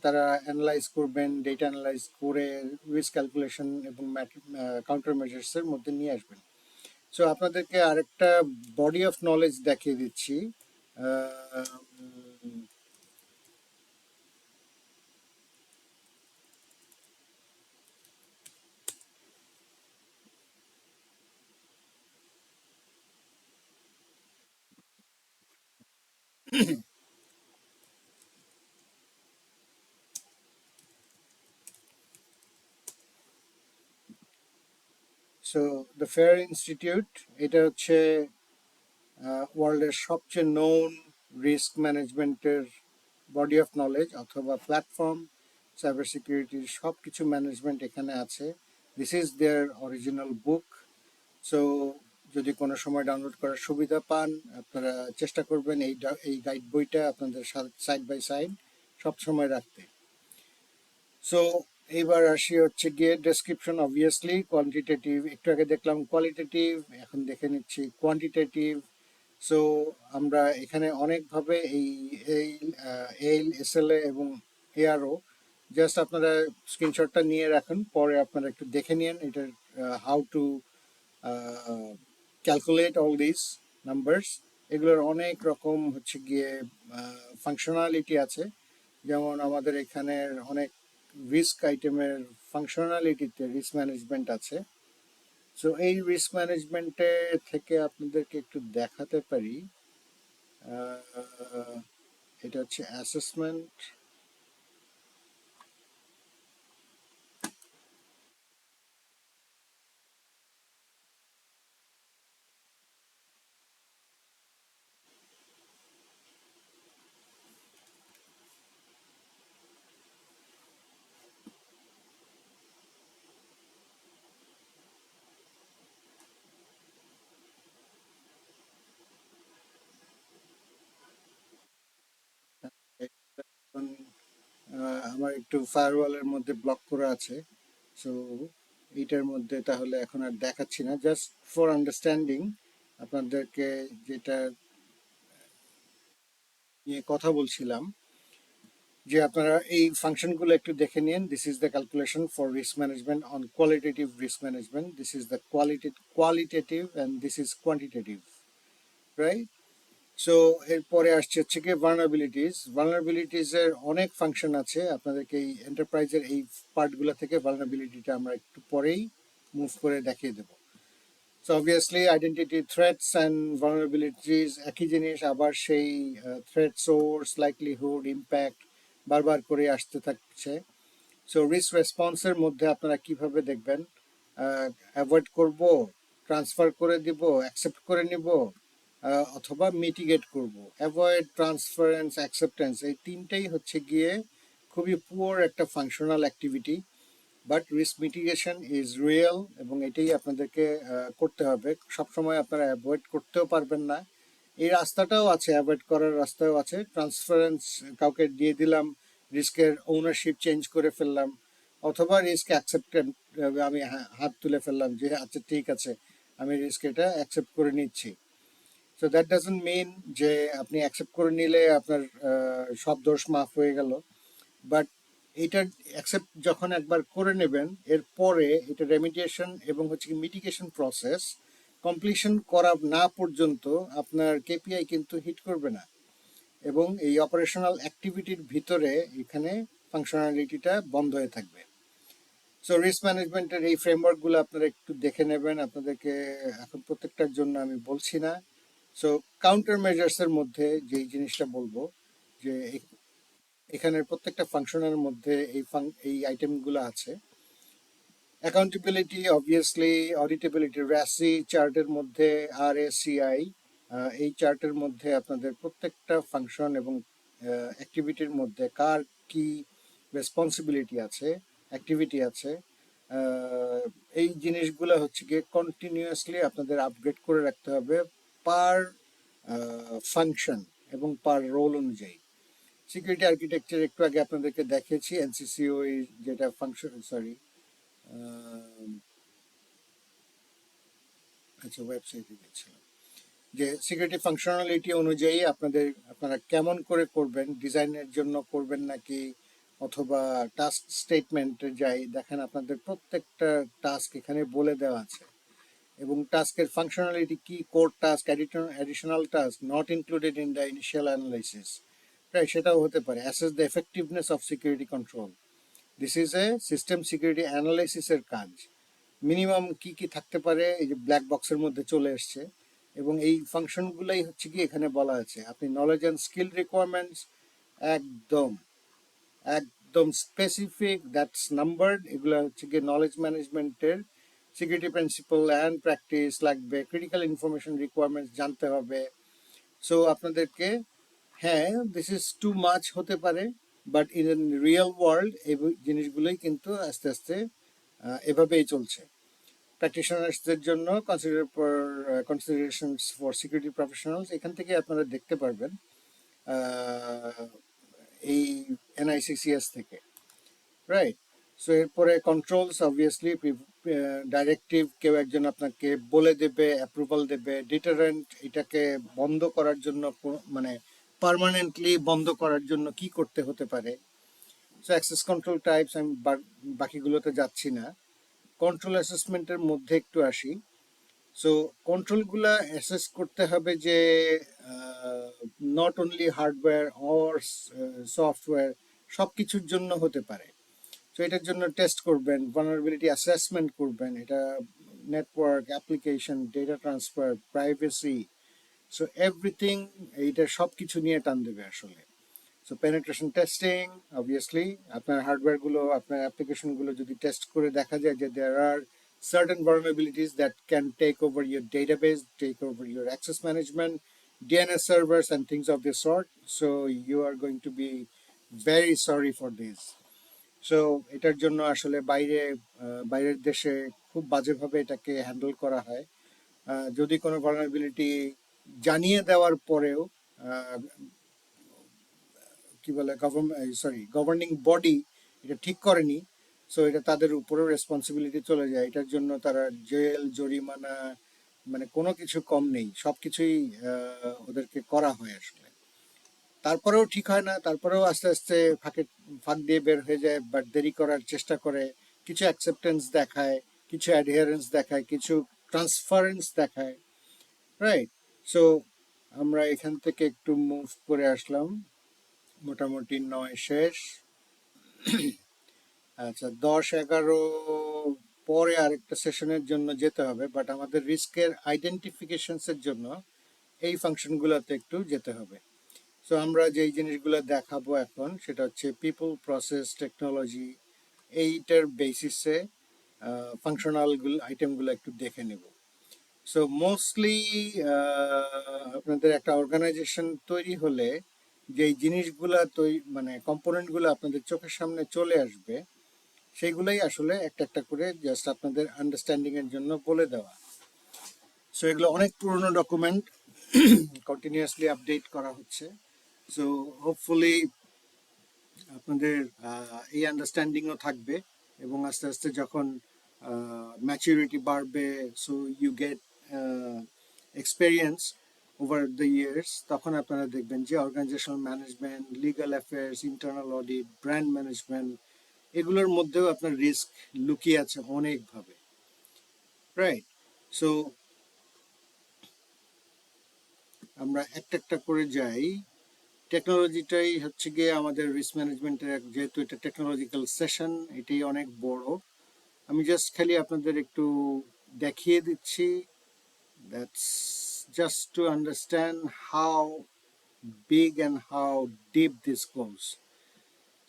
তারা অ্যানালাইজ করবেন, ডেটা অ্যানালাইজ করে রিস্ক ক্যালকুলেশন এবং কাউন্টার মেজার্সের মধ্যে নিয়ে আসবেন। সো আপনাদেরকে আরেকটা বডি অফ নলেজ দেখিয়ে দিচ্ছি। সো দ্য ফেয়ার ইনস্টিটিউট, এটা হচ্ছে ওয়ার্ল্ডের সবচেয়ে নোন রিস্ক ম্যানেজমেন্টের বডি অফ নলেজ অথবা প্ল্যাটফর্ম। সাইবার সিকিউরিটির সব কিছু ম্যানেজমেন্ট এখানে আছে। This is their original book. So যদি কোনো সময় ডাউনলোড করার সুবিধা পান, আপনারা চেষ্টা করবেন এই গাইড বইটা আপনাদের সাইড বাই সাইড সব সময় রাখতে। সো এইবার আসি হচ্ছে গিয়ে ডেসক্রিপশন। অবভিয়াসলি কোয়ান্টিটেটিভ, একটু আগে দেখলাম কোয়ালিটেটিভ, এখন দেখে নিচ্ছি কোয়ান্টিটেটিভ। সো আমরা এখানে অনেকভাবে এই এই এল এসএলএ এবং এআরও, জাস্ট আপনারা স্ক্রিনশটটা নিয়ে রাখুন, পরে আপনারা একটু দেখে নিন এটার how to calculate all this numbers. এগুলোর অনেক রকম হচ্ছে গিয়ে ফাংশনালিটি আছে, যেমন আমাদের এখানের অনেক রিস্ক আইটেমের ফাংশনালিটিতে রিস্ক ম্যানেজমেন্ট আছে। সো এই রিস্ক ম্যানেজমেন্টে থেকে আপনাদেরকে একটু দেখাতে পারি। এটা হচ্ছে অ্যাসেসমেন্ট। আমার একটু ফায়ারওয়ালের মধ্যে ব্লক করা আছে, সো এইটার মধ্যে তাহলে এখন আর দেখাচ্ছি না, জাস্ট ফর আন্ডারস্ট্যান্ডিং আপনাদেরকে যেটা নিয়ে কথা বলছিলাম, যে আপনারা এই ফাংশনগুলো একটু দেখে নিন। This is the calculation for risk management on qualitative risk management, this is the qualitative and this is quantitative, right? So এরপরে আসছে হচ্ছে কি ভালনারেবিলিটিস। ভালনারেবিলিটিস এর অনেক ফাংশন আছে, আপনাদেরকে এই এন্টারপ্রাইজের এই পার্টগুলো থেকে ভালনারেবিলিটিটা আমরা একটু পরেই মুভ করে দেখিয়ে দেবো। So obviously identity threats and vulnerabilities একই জিনিস, আবার সেই থ্রেট সোর্স, লাইকলিহুড, ইম্প্যাক্ট বারবার করে আসতে থাকছে। সো রিস্ক রেসপন্সের মধ্যে আপনারা কিভাবে দেখবেন, অ্যাভয়েড করব, ট্রান্সফার করে দিব, অ্যাকসেপ্ট করে নিব, অথবা মিটিগেট করব। অ্যাভয়েড, ট্রান্সফারেন্স, অ্যাকসেপ্টেন্স, এই তিনটেই হচ্ছে গিয়ে খুবই পুয়ার একটা functional activity, but risk mitigation is real এবং এটাই আপনাদেরকে করতে হবে। সবসময় আপনারা অ্যাভয়েড করতেও পারবেন না, এই রাস্তাটাও আছে, অ্যাভয়েড করার রাস্তাও আছে। ট্রান্সফারেন্স, কাউকে দিয়ে দিলাম, রিস্কের ওনারশিপ চেঞ্জ করে ফেললাম, অথবা রিস্ক অ্যাকসেপ্টেন্ট, আমি হাত তুলে ফেললাম যে আচ্ছা ঠিক আছে আমি রিস্ক এটা অ্যাকসেপ্ট করে নিচ্ছি। সো দ্যাট ডাজন্ট মিন যে আপনি অ্যাকসেপ্ট করে নিলে আপনার সব দোষ মাফ হয়ে গেল, বাট এটা অ্যাকসেপ্ট যখন একবার করে নেবেন, এরপরে এটা রেমিডিয়েশন এবং হচ্ছে কি মিটিগেশন প্রসেস কমপ্লিশন করা না পর্যন্ত আপনার কেপিআই কিন্তু হিট করবে না, এবং এই অপারেশনাল অ্যাক্টিভিটির ভিতরে এখানে ফাংশনালিটিটা বন্ধ হয়ে থাকবে। সো রিস্ক ম্যানেজমেন্টের এই ফ্রেমওয়ার্কগুলো আপনারা একটু দেখে নেবেন, আপনাদেরকে এখন প্রত্যেকটার জন্য আমি বলছি না। সো কাউন্টার মেজার্সের মধ্যে যেই জিনিসটা বলবো, যে এখানের প্রত্যেকটা ফাংশনের মধ্যে এই আইটেমগুলো আছে। অ্যাকাউন্টেবিলিটি অবভিয়াসলি অডিটেবিলিটি র্যাসি চার্টের মধ্যে RACI এই চার্টের মধ্যে আপনাদের প্রত্যেকটা ফাংশন এবং অ্যাক্টিভিটির মধ্যে কার কি রেসপন্সিবিলিটি আছে, অ্যাক্টিভিটি আছে, এই জিনিসগুলো হচ্ছে গিয়ে কন্টিনিউয়াসলি আপনাদের আপগ্রেড করে রাখতে হবে পার ফাংশন এবং পার রোল অনুযায়ী। সিকিউরিটি আর্কিটেকচার একটু আগে আপনাদেরকে দেখিয়েছি, NCCOE যেটা ফাংশন, সরি আচ্ছা ওয়েবসাইটে গেছিলাম, যে সিকিউরিটি ফাংশনালিটি অনুযায়ী আপনারা কেমন করে করবেন, ডিজাইনের জন্য করবেন নাকি অথবা টাস্ক স্টেটমেন্টে যাই, দেখেন আপনাদের প্রত্যেকটা টাস্ক এখানে বলে দেওয়া আছে এবং টাস্কের ফাংশনালিটি কি, core task, additional task not included in the initial analysis, right, সেটাও হতে পারে। Assess the effectiveness of security control, this is a system security অ্যানালাইসিসের কাজ। মিনিমাম কি কি থাকতে পারে এই যে ব্ল্যাক বক্সের মধ্যে চলে এসছে এবং এই ফাংশনগুলোই হচ্ছে কি এখানে বলা আছে। আপনি নলেজ অ্যান্ড স্কিল রিকোয়ারমেন্টস একদম একদম স্পেসিফিক, দ্যাটস নাম্বারড, এগুলো হচ্ছে কি নলেজ ম্যানেজমেন্টের সিকিউরিটি প্রিন্সিপাল অ্যান্ড প্র্যাকটিস লাগবে, ক্রিটিক্যাল ইনফরমেশন রিকোয়ারমেন্টস জানতে হবে। সো আপনাদেরকে, হ্যাঁ দিস ইজ টু মাচ হতে পারে, বাট ইন রিয়েল ওয়ার্ল্ড এই জিনিসগুলোই কিন্তু আস্তে আস্তে এভাবেই চলছে। প্র্যাকটিশনার্সদের জন্য কনসিডারেশনস ফর সিকিউরিটি প্রফেশনালস, এখান থেকে আপনারা দেখতে পারবেন এই NICCS থেকে, রাইট। সো এরপরে কন্ট্রোলস অবভিয়াসলি ডাইরেক্টিভ, কেউ একজন আপনাকে বলে দেবে, অ্যাপ্রুভাল দেবে। ডিটারেন্ট, এটাকে বন্ধ করার জন্য মানে পার্মানেন্টলি বন্ধ করার জন্য কি করতে হতে পারে। সো অ্যাক্সেস কন্ট্রোল টাইপস, আমি বাকিগুলোতে যাচ্ছি না। কন্ট্রোল অ্যাসেসমেন্টের মধ্যে একটু আসি। সো কন্ট্রোলগুলা অ্যাসেস করতে হবে যে not only hardware or software, সব কিছুর জন্য হতে পারে। সো এটার জন্য টেস্ট করবেন, ভালনারেবিলিটি অ্যাসেসমেন্ট করবেন, এটা network, application, data transfer, privacy, so everything, এইটা সব কিছু নিয়ে টান দেবে আসলে। সো পেনিট্রেশন টেস্টিং, অবভিয়াসলি আপনার হার্ডওয়্যারগুলো, আপনার অ্যাপ্লিকেশনগুলো যদি টেস্ট করে দেখা যায় যে দেয়ার আর certain vulnerabilities that can take over your database, take over your access management, DNS servers and things of this sort. So you are going to be very sorry for this. So এটার জন্য আসলে বাইরের দেশে খুব বাজেভাবে এটাকে handle করা হয়। যদি কোনো ভালনারেবিলিটি জানিয়ে দেওয়ার পরেও কি বলে গভর্নিং বডি এটা ঠিক করেনি, সো এটা তাদের উপরেও রেসপন্সিবিলিটি চলে যায়। এটার জন্য তারা জেল, জরিমানা, মানে কোনো কিছু কম নেই, সব কিছুই ওদেরকে করা হয় আসলে। তারপরেও ঠিক হয় না, তারপরেও আস্তে আস্তে ফাঁক দিয়ে বের হয়ে যায়, বাট দেরি করার চেষ্টা করে, কিছু অ্যাকসেপ্টেন্স দেখায়, কিছু অ্যাডহিয়ারেন্স দেখায়, কিছু ট্রান্সফারেন্স দেখায়, রাইট। সো আমরা এখান থেকে একটু মুভ করে আসলাম, মোটামুটি 9 শেষ। আচ্ছা 10-11 পরে আরেকটা সেশনের জন্য যেতে হবে, বাট আমাদের রিস্কের আইডেন্টিফিকেশনসের জন্য এই ফাংশনগুলোতে একটু যেতে হবে। সো আমরা যেই জিনিসগুলো দেখাবো এখন সেটা হচ্ছে পিপল, প্রসেস, টেকনোলজি, এইটার বেসিসে ফাংশনালগুলো আইটেমগুলো একটু দেখে নেব। সো মোস্টলি আপনাদের একটা অর্গানাইজেশন তৈরি হলে যেই জিনিসগুলা মানে কম্পোনেন্টগুলো আপনাদের চোখের সামনে চলে আসবে, সেগুলোই আসলে একটা একটা করে জাস্ট আপনাদের আন্ডারস্ট্যান্ডিং এর জন্য বলে দেওয়া। সো এগুলো অনেক পুরনো ডকুমেন্ট, কন্টিনিউয়াসলি আপডেট করা হচ্ছে। সো হোপফুলি আপনাদের এই আন্ডারস্ট্যান্ডিংও থাকবে এবং আস্তে আস্তে যখন ম্যাচুরিটি বাড়বে, so you get experience over the years, তখন আপনারা দেখবেন যে organizational management, legal affairs, internal audit, brand management, এগুলোর মধ্যেও আপনার রিস্ক লুকিয়ে আছে অনেকভাবে, রাইট। সো আমরা একটা একটা করে যাই। টেকনোলজিটাই হচ্ছে গিয়ে আমাদের রিস্ক ম্যানেজমেন্টের, যেহেতু এটা টেকনোলজিক্যাল সেশন, এটাই অনেক বড়। আমি জাস্ট খালি আপনাদের একটু দেখিয়ে দিচ্ছি, that's just to understand how big and how deep this goes.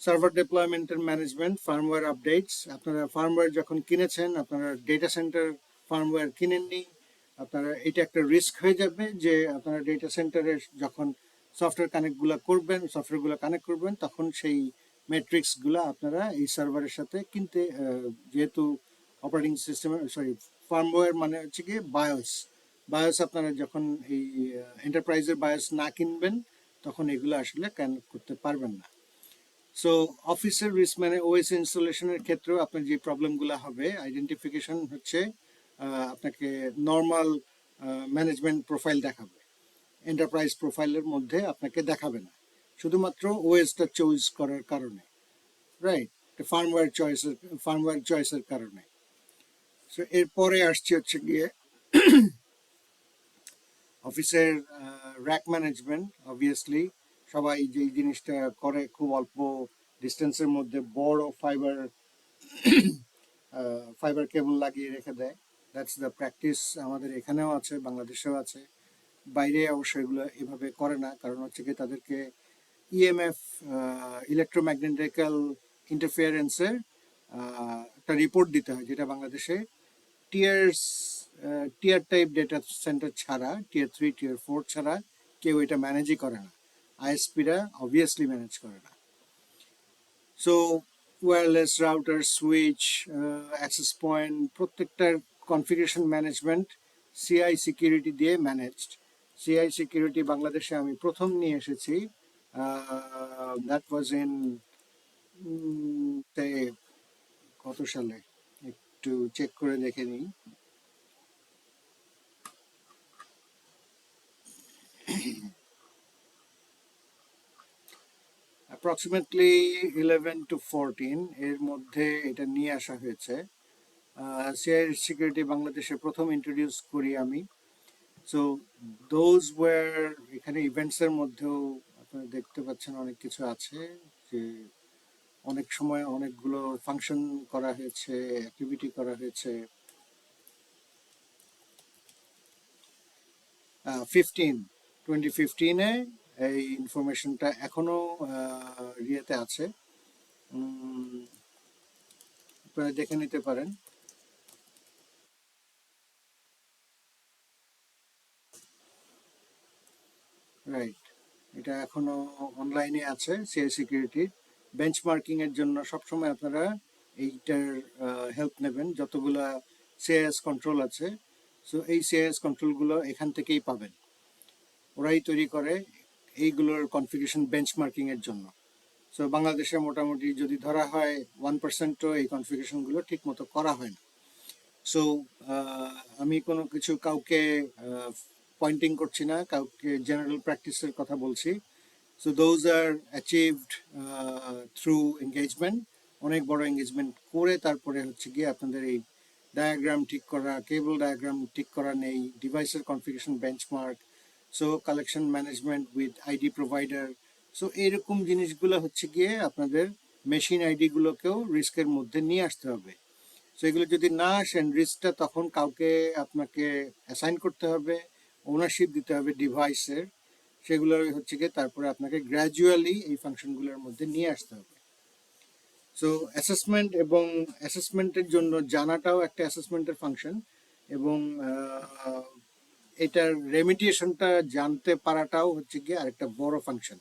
Server ডেপ্লয়মেন্টের ম্যানেজমেন্ট, ফার্মওয়্যার আপডেটস। আপনারা ফার্মওয়্যার যখন কিনেছেন, আপনারা ডেটা সেন্টার ফার্মওয়্যার কিনেননি, আপনারা এটা একটা রিস্ক হয়ে যাবে যে আপনারা ডেটা সেন্টারে যখন সফটওয়্যারগুলো কানেক্ট করবেন, তখন সেই মেট্রিক্সগুলো আপনারা এই সার্ভারের সাথে কিনতে, যেহেতু অপারেটিং সিস্টেম, সরি, ফার্মওয়্যার মানে হচ্ছে কি বায়োস, আপনারা যখন এই এন্টারপ্রাইজের বায়োস না কিনবেন, তখন এগুলো আসলে কানেক্ট করতে পারবেন না। সো অফিসের রিস্ক মানে ওএস ইনস্টলেশনের ক্ষেত্রেও আপনার যে প্রবলেমগুলো হবে, আইডেন্টিফিকেশন হচ্ছে আপনাকে নর্মাল ম্যানেজমেন্ট প্রোফাইল দেখাবে, এন্টারপ্রাইজ প্রোফাইলের মধ্যে আপনাকে দেখাবে না, শুধুমাত্র ওএসটা চয়েস করার কারণে, রাইট, ফার্মওয়্যার চয়েসের কারণে। সো এরপরে আসছে হচ্ছে গিয়ে অফিসের র্যাক ম্যানেজমেন্ট। অবভিয়াসলি সবাই যেই জিনিসটা করে, খুব অল্প ডিস্টেন্সের মধ্যে বড় ফাইবার কেবল লাগিয়ে রেখে দেয়। দ্যাটস দ্য প্র্যাকটিস, আমাদের এখানেও আছে, বাংলাদেশেও আছে। বাইরে অবশ্য এগুলো এভাবে করে না, কারণ হচ্ছে কি তাদেরকে ইএমএফ, ইলেকট্রোম্যাগনেটিক্যাল ইন্টারফিয়ারেন্সের একটা রিপোর্ট দিতে হয়, যেটা বাংলাদেশে টিয়ার্স টিয়ার টাইপ ডেটা সেন্টার ছাড়া, টিয়ার 3, টিয়ার 4 ছাড়া কেউ এটা ম্যানেজই করে না, আইএসপিরা অবভিয়াসলি ম্যানেজ করে না। So wireless router, switch, access point, প্রত্যেকটার কনফিগারেশন ম্যানেজমেন্ট সিআই সিকিউরিটি দিয়ে ম্যানেজড। সিআই সিকিউরিটি বাংলাদেশে আমি প্রথম নিয়ে এসেছি, দ্যাট ওয়াজ ইন কত সালে, একটু চেক করে দেখে নিই। অ্যাপ্রক্সিমেটলি 11 to 14 এর মধ্যে এটা নিয়ে আসা হয়েছে। সিআই সিকিউরিটি বাংলাদেশে প্রথম ইন্ট্রোডিউস করি আমি। সো দোজ ওয়ার, এখানে ইভেন্টসের মধ্যেও আপনারা দেখতে পাচ্ছেন অনেক কিছু আছে, যে অনেক সময় অনেকগুলো ফাংশন করা হয়েছে, অ্যাক্টিভিটি করা হয়েছে। 2015-এ এই ইনফরমেশনটা এখনো ইয়েতে আছে, আপনারা দেখে নিতে পারেন। রাইট, এটা এখনো অনলাইনে আছে। সিআই সিকিউরিটি বেঞ্চমার্কিং এর জন্য সবসময় আপনারা এইটার হেল্প নেবেন, যতগুলা সিআইএস কন্ট্রোল আছে। সো এই সিআইএস কন্ট্রোলগুলো এখান থেকেই পাবেন, ওরাই তৈরি করে এইগুলোর কনফিগারেশন বেঞ্চমার্কিং এর জন্য। সো বাংলাদেশে মোটামুটি যদি ধরা হয় 1%ও এই কনফিগারেশনগুলো ঠিক মতো করা হয় না। সো আমি কোনো কিছু কাউকে পয়েন্টিং করছি না, কাউকে জেনারেল প্র্যাকটিসের কথা বলছি। So those are achieved through engagement, অনেক বড় এঙ্গেজমেন্ট করে তারপরে হচ্ছে গিয়ে আপনাদের এই ডায়াগ্রাম ঠিক করা, কেবল ডায়াগ্রাম ঠিক করা নেই, ডিভাইসের configuration benchmark, so collection management with ID provider. So এইরকম জিনিসগুলো হচ্ছে গিয়ে আপনাদের মেশিন আইডিগুলোকেও রিস্কের মধ্যে নিয়ে আসতে হবে। সো এগুলো যদি না আসেন, রিস্কটা তখন কাউকে আপনাকে অ্যাসাইন করতে হবে, ওনারশিপ দিতে হবে ডিভাইসের, সেগুলো হচ্ছে গিয়ে তারপরে আপনাকে গ্র্যাজুয়ালি এই ফাংশনগুলোর মধ্যে নিয়ে আসতে হবে। সো অ্যাসেসমেন্ট, এবং অ্যাসেসমেন্টের জন্য জানাটাও একটা অ্যাসেসমেন্টের ফাংশন, এবং এটার রেমিডিয়েশনটা জানতে পারাটাও হচ্ছে গিয়ে আরেকটা বড় ফাংশন।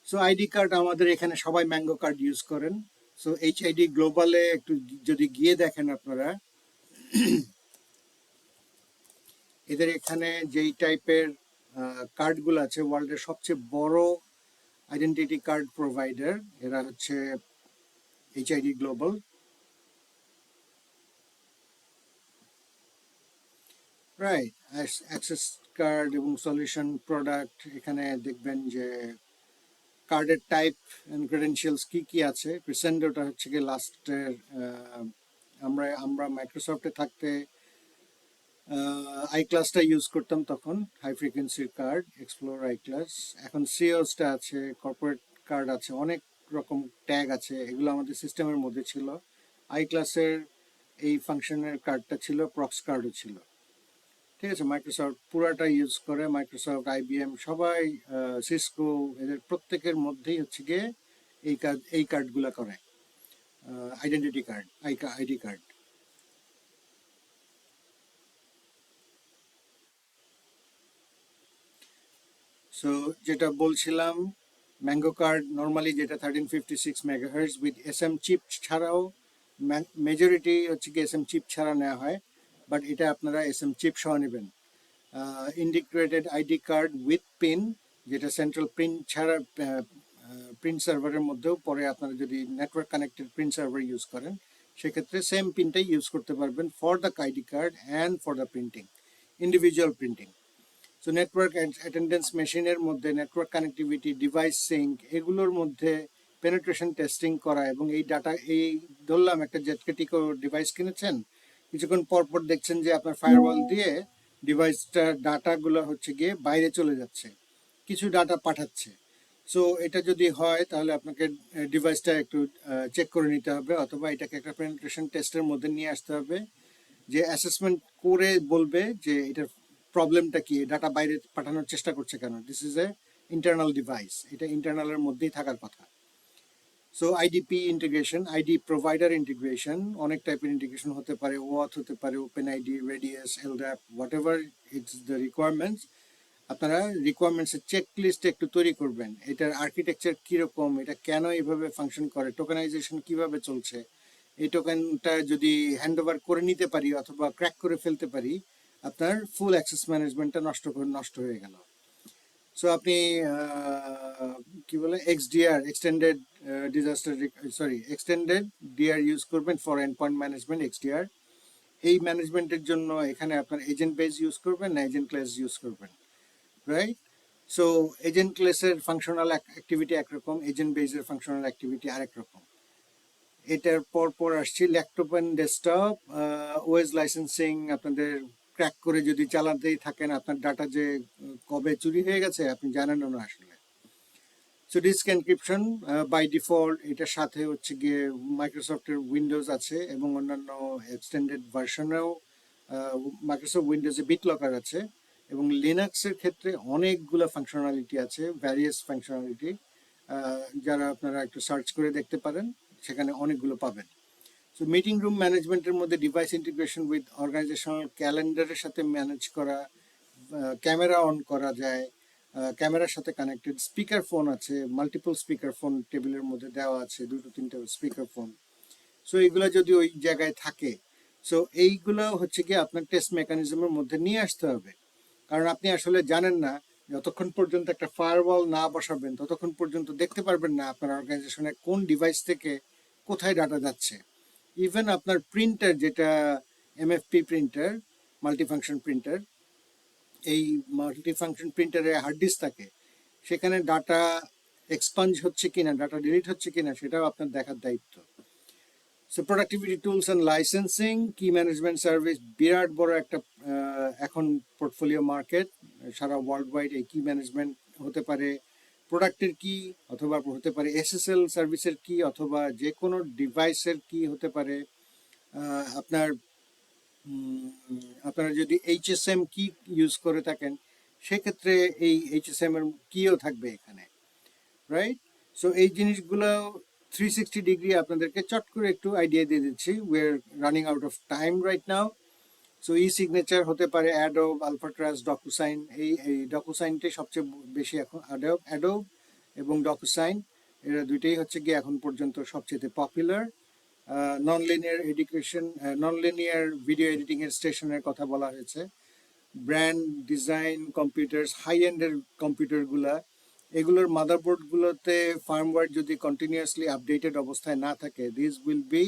সো আইডি কার্ড, আমাদের এখানে সবাই ম্যাঙ্গো কার্ড ইউজ করেন। সো এইচআইডি গ্লোবালে একটু যদি গিয়ে দেখেন আপনারা, এদের এখানে যেই টাইপের কার্ডগুলো আছে, ওয়ার্ল্ডের সবচেয়ে বড় আইডেন্টিটি কার্ড প্রোভাইডার এরা হচ্ছে HID global. Right, access card এবং সলিউশন প্রোডাক্ট, এখানে দেখবেন যে কার্ডের টাইপ অ্যান্ড ক্রেডেনশিয়ালস কি কি আছে। ক্রিসেন্ডোটা হচ্ছে কি লাস্টের, আমরা মাইক্রোসফটে থাকতে আই ক্লাসটা ইউজ করতাম তখন, হাই ফ্রিকোয়েন্সির কার্ড, এক্সপ্লোর আই ক্লাস। এখন সিওসটা আছে, কর্পোরেট কার্ড আছে, অনেক রকম ট্যাগ আছে, এগুলো আমাদের সিস্টেমের মধ্যে ছিল। আই ক্লাসের এই ফাংশনের কার্ডটা ছিল, প্রক্স কার্ডও ছিল। ঠিক আছে, মাইক্রোসফট পুরাটা ইউজ করে, মাইক্রোসফট, আইবিএম সবাই, সিসকো, এদের প্রত্যেকের মধ্যেই হচ্ছে গিয়ে এই কার্ডগুলো করে, identity card, ID card. So যেটা বলছিলাম, ম্যাঙ্গো কার্ড নর্মালি যেটা 1356 মেগাহার্টজ উইথ এসএম চিপ ছাড়াও, মেজরিটি হচ্ছে কি এসএম চিপ ছাড়া নেওয়া হয়, বাট এটা আপনারা এসএম চিপ সহ নেবেন। Integrated ID card with pin, যেটা সেন্ট্রাল প্রিন্ট ছাড়া প্রিন্ট সার্ভারের মধ্যেও পরে আপনারা যদি network connected print server use করেন সেক্ষেত্রে সেম পিনটাই ইউজ করতে পারবেন for the ID card and for the printing, individual printing. So network attendance মেশিনের মধ্যে নেটওয়ার্ক কানেক্টিভিটি, ডিভাইস সিঙ্ক, এগুলোর মধ্যে পেনেট্রেশন টেস্টিং করা, এবং এই ডাটা, এই ধরলাম একটা জেটকেটিকো ডিভাইস কিনেছেন, কিছুক্ষণ পর পর দেখছেন যে আপনার ফায়ারওয়াল দিয়ে ডিভাইসটার ডাটাগুলো হচ্ছে গিয়ে বাইরে চলে যাচ্ছে, কিছু ডাটা পাঠাচ্ছে। সো এটা যদি হয় তাহলে আপনাকে ডিভাইসটা একটু চেক করে নিতে হবে, অথবা এটাকে একটা পেনেট্রেশন টেস্টের মধ্যে নিয়ে আসতে হবে, যে অ্যাসেসমেন্ট করে বলবে যে এটার প্রবলেমটা কি, ডাটা বাইরে পাঠানোর চেষ্টা করছে কেন। This is a internal device, এটা ইন্টারনালের মধ্যেই থাকার কথা। So IDP integration, ID provider integration, অনেক টাইপের ইন্টিগ্রেশন হতে পারে, ওয়াথ হতে পারে, open ID, radius, LDAP, whatever it's the requirements. আপনারা রিকোয়ারমেন্টসের চেক লিস্ট একটু তৈরি করবেন, এটার আর্কিটেকচার কীরকম, এটা কেন এইভাবে ফাংশন করে, টোকেনাইজেশন কিভাবে চলছে, এই টোকেনটা যদি হ্যান্ড ওভার করে নিতে পারি অথবা ক্র্যাক করে ফেলতে পারি, আপনার ফুল অ্যাক্সেস ম্যানেজমেন্টটা নষ্ট হয়ে গেল। সো আপনি কি বলে XDR, extended disaster, extended DR use করবেন for endpoint management, XDR. এই ম্যানেজমেন্টের জন্য এখানে আপনার এজেন্ট বেস ইউজ করবেন না এজেন্ট ক্লাস ইউজ করবেন, রাইট? সো এজেন্ট ক্লাসের ফাংশনাল অ্যাক্টিভিটি একরকম, এজেন্ট বেসের ফাংশনাল অ্যাক্টিভিটি আরেক রকম। এটার পর আসছি laptop and desktop, OS licensing. আপনাদের ক্র্যাক করে যদি চালাতেই থাকেন, আপনার ডাটা যে কবে চুরি হয়ে গেছে আপনি জানেন না আসলে। So disk encryption by default, এটার সাথে হচ্ছে গিয়ে মাইক্রোসফটের উইন্ডোজ আছে এবং অন্যান্য এক্সটেন্ডেড ভার্সনেও মাইক্রোসফট উইন্ডোজে বিট লকার আছে, এবং লিনাক্সের ক্ষেত্রে অনেকগুলো ফাংশনালিটি আছে, ভ্যারিয়াস ফাংশনালিটি, যারা আপনারা একটু সার্চ করে দেখতে পারেন, সেখানে অনেকগুলো পাবেন। সো মিটিং রুম ম্যানেজমেন্টের মধ্যে ডিভাইস ইন্টিগ্রেশন উইথ অর্গানাইজেশনাল ক্যালেন্ডারের সাথে ম্যানেজ করা, ক্যামেরা অন করা যায়, ক্যামেরার সাথে কানেক্টেড, স্পিকার ফোন আছে, মাল্টিপল স্পিকার ফোন টেবিলের মধ্যে দেওয়া আছে, 2-3টা স্পিকার ফোন। সো এইগুলো যদি ওই জায়গায় থাকে, সো এইগুলো হচ্ছে কি আপনার টেস্ট মেকানিজমের মধ্যে নিয়ে আসতে হবে। কারণ আপনি আসলে জানেন না, যতক্ষণ পর্যন্ত একটা ফায়ারওয়াল না বসাবেন ততক্ষণ পর্যন্ত দেখতে পারবেন না আপনার অর্গানাইজেশনের কোন ডিভাইস থেকে কোথায় ডাটা যাচ্ছে। ইভেন আপনার প্রিন্টার, যেটা এমএফপি প্রিন্টার, মাল্টিফাংশন প্রিন্টার, এই মাল্টিফাংশন প্রিন্টারে হার্ড ডিস্ক থাকে, সেখানে ডাটা এক্সপাঞ্জ হচ্ছে কিনা, ডাটা ডিলিট হচ্ছে কিনা, সেটাও আপনার দেখার দায়িত্ব। So productivity tools and licensing, কি ম্যানেজমেন্ট সার্ভিস, বিরাট বড় একটা এখন পোর্টফোলিও মার্কেট সারা ওয়ার্ল্ড ওয়াইড। এই কি ম্যানেজমেন্ট হতে পারে প্রোডাক্টের কি, অথবা হতে পারে এসএসএল সার্ভিসের কি, অথবা যে কোনো ডিভাইসের কি হতে পারে। আপনার আপনারা যদি এইচএসএম কি ইউজ করে থাকেন সেক্ষেত্রে এই এইচএসএম এর কিও থাকবে এখানে, রাইট? সো এই জিনিসগুলো 360 ডিগ্রি আপনাদেরকে চট করে একটু আইডিয়া দিয়ে দিচ্ছি। We are running out of time right now. So E signature হতে পারে অ্যাডোব, আলফাট্রাস, ডকুসাইন। এই ডকুসাইনটাই সবচেয়ে বেশি এখন, অ্যাডোব এবং ডকুসাইন, এরা দুইটাই হচ্ছে গিয়ে এখন পর্যন্ত সবচেয়ে popular. Non linear education, non linear video editing এর স্টেশনের কথা বলা হয়েছে। ব্র্যান্ড ডিজাইন কম্পিউটার্স, হাই এন্ডের কম্পিউটারগুলা, এগুলোর মাদারবোর্ডগুলোতে ফার্মওয়্যার যদি কন্টিনিউয়াসলি আপডেটেড অবস্থায় না থাকে, this will be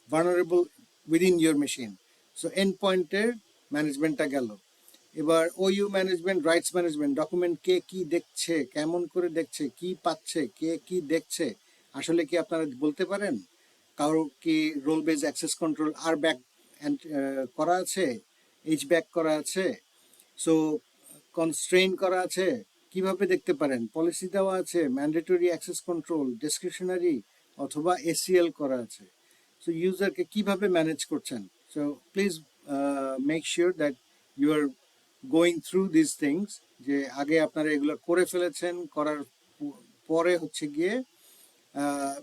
vulnerable within your machine. So end পয়েন্টের ম্যানেজমেন্টটা গেল। এবার OU management, rights management, document কে কি দেখছে, কেমন করে দেখছে, কি পাচ্ছে, কে কি দেখছে, আসলে কি আপনারা বলতে পারেন? কারো কি রোল বেজ অ্যাক্সেস কন্ট্রোল আর ব্যাক করা আছে, এইচ ব্যাক করা আছে, সো কনস্ট্রেইন করা আছে, কিভাবে দেখতে পারেন? পলিসি দেওয়া আছে, ম্যান্ডেটরি অ্যাক্সেস কন্ট্রোল, ডিসক্রিশনারি অথবা এসিএল করা আছে। সো ইউজারকে কিভাবে ম্যানেজ করছেন? So please make sure that you are going through this things, যে আগে আপনারা এগুলো করে ফেলেছেন, করার পরে হচ্ছে গিয়ে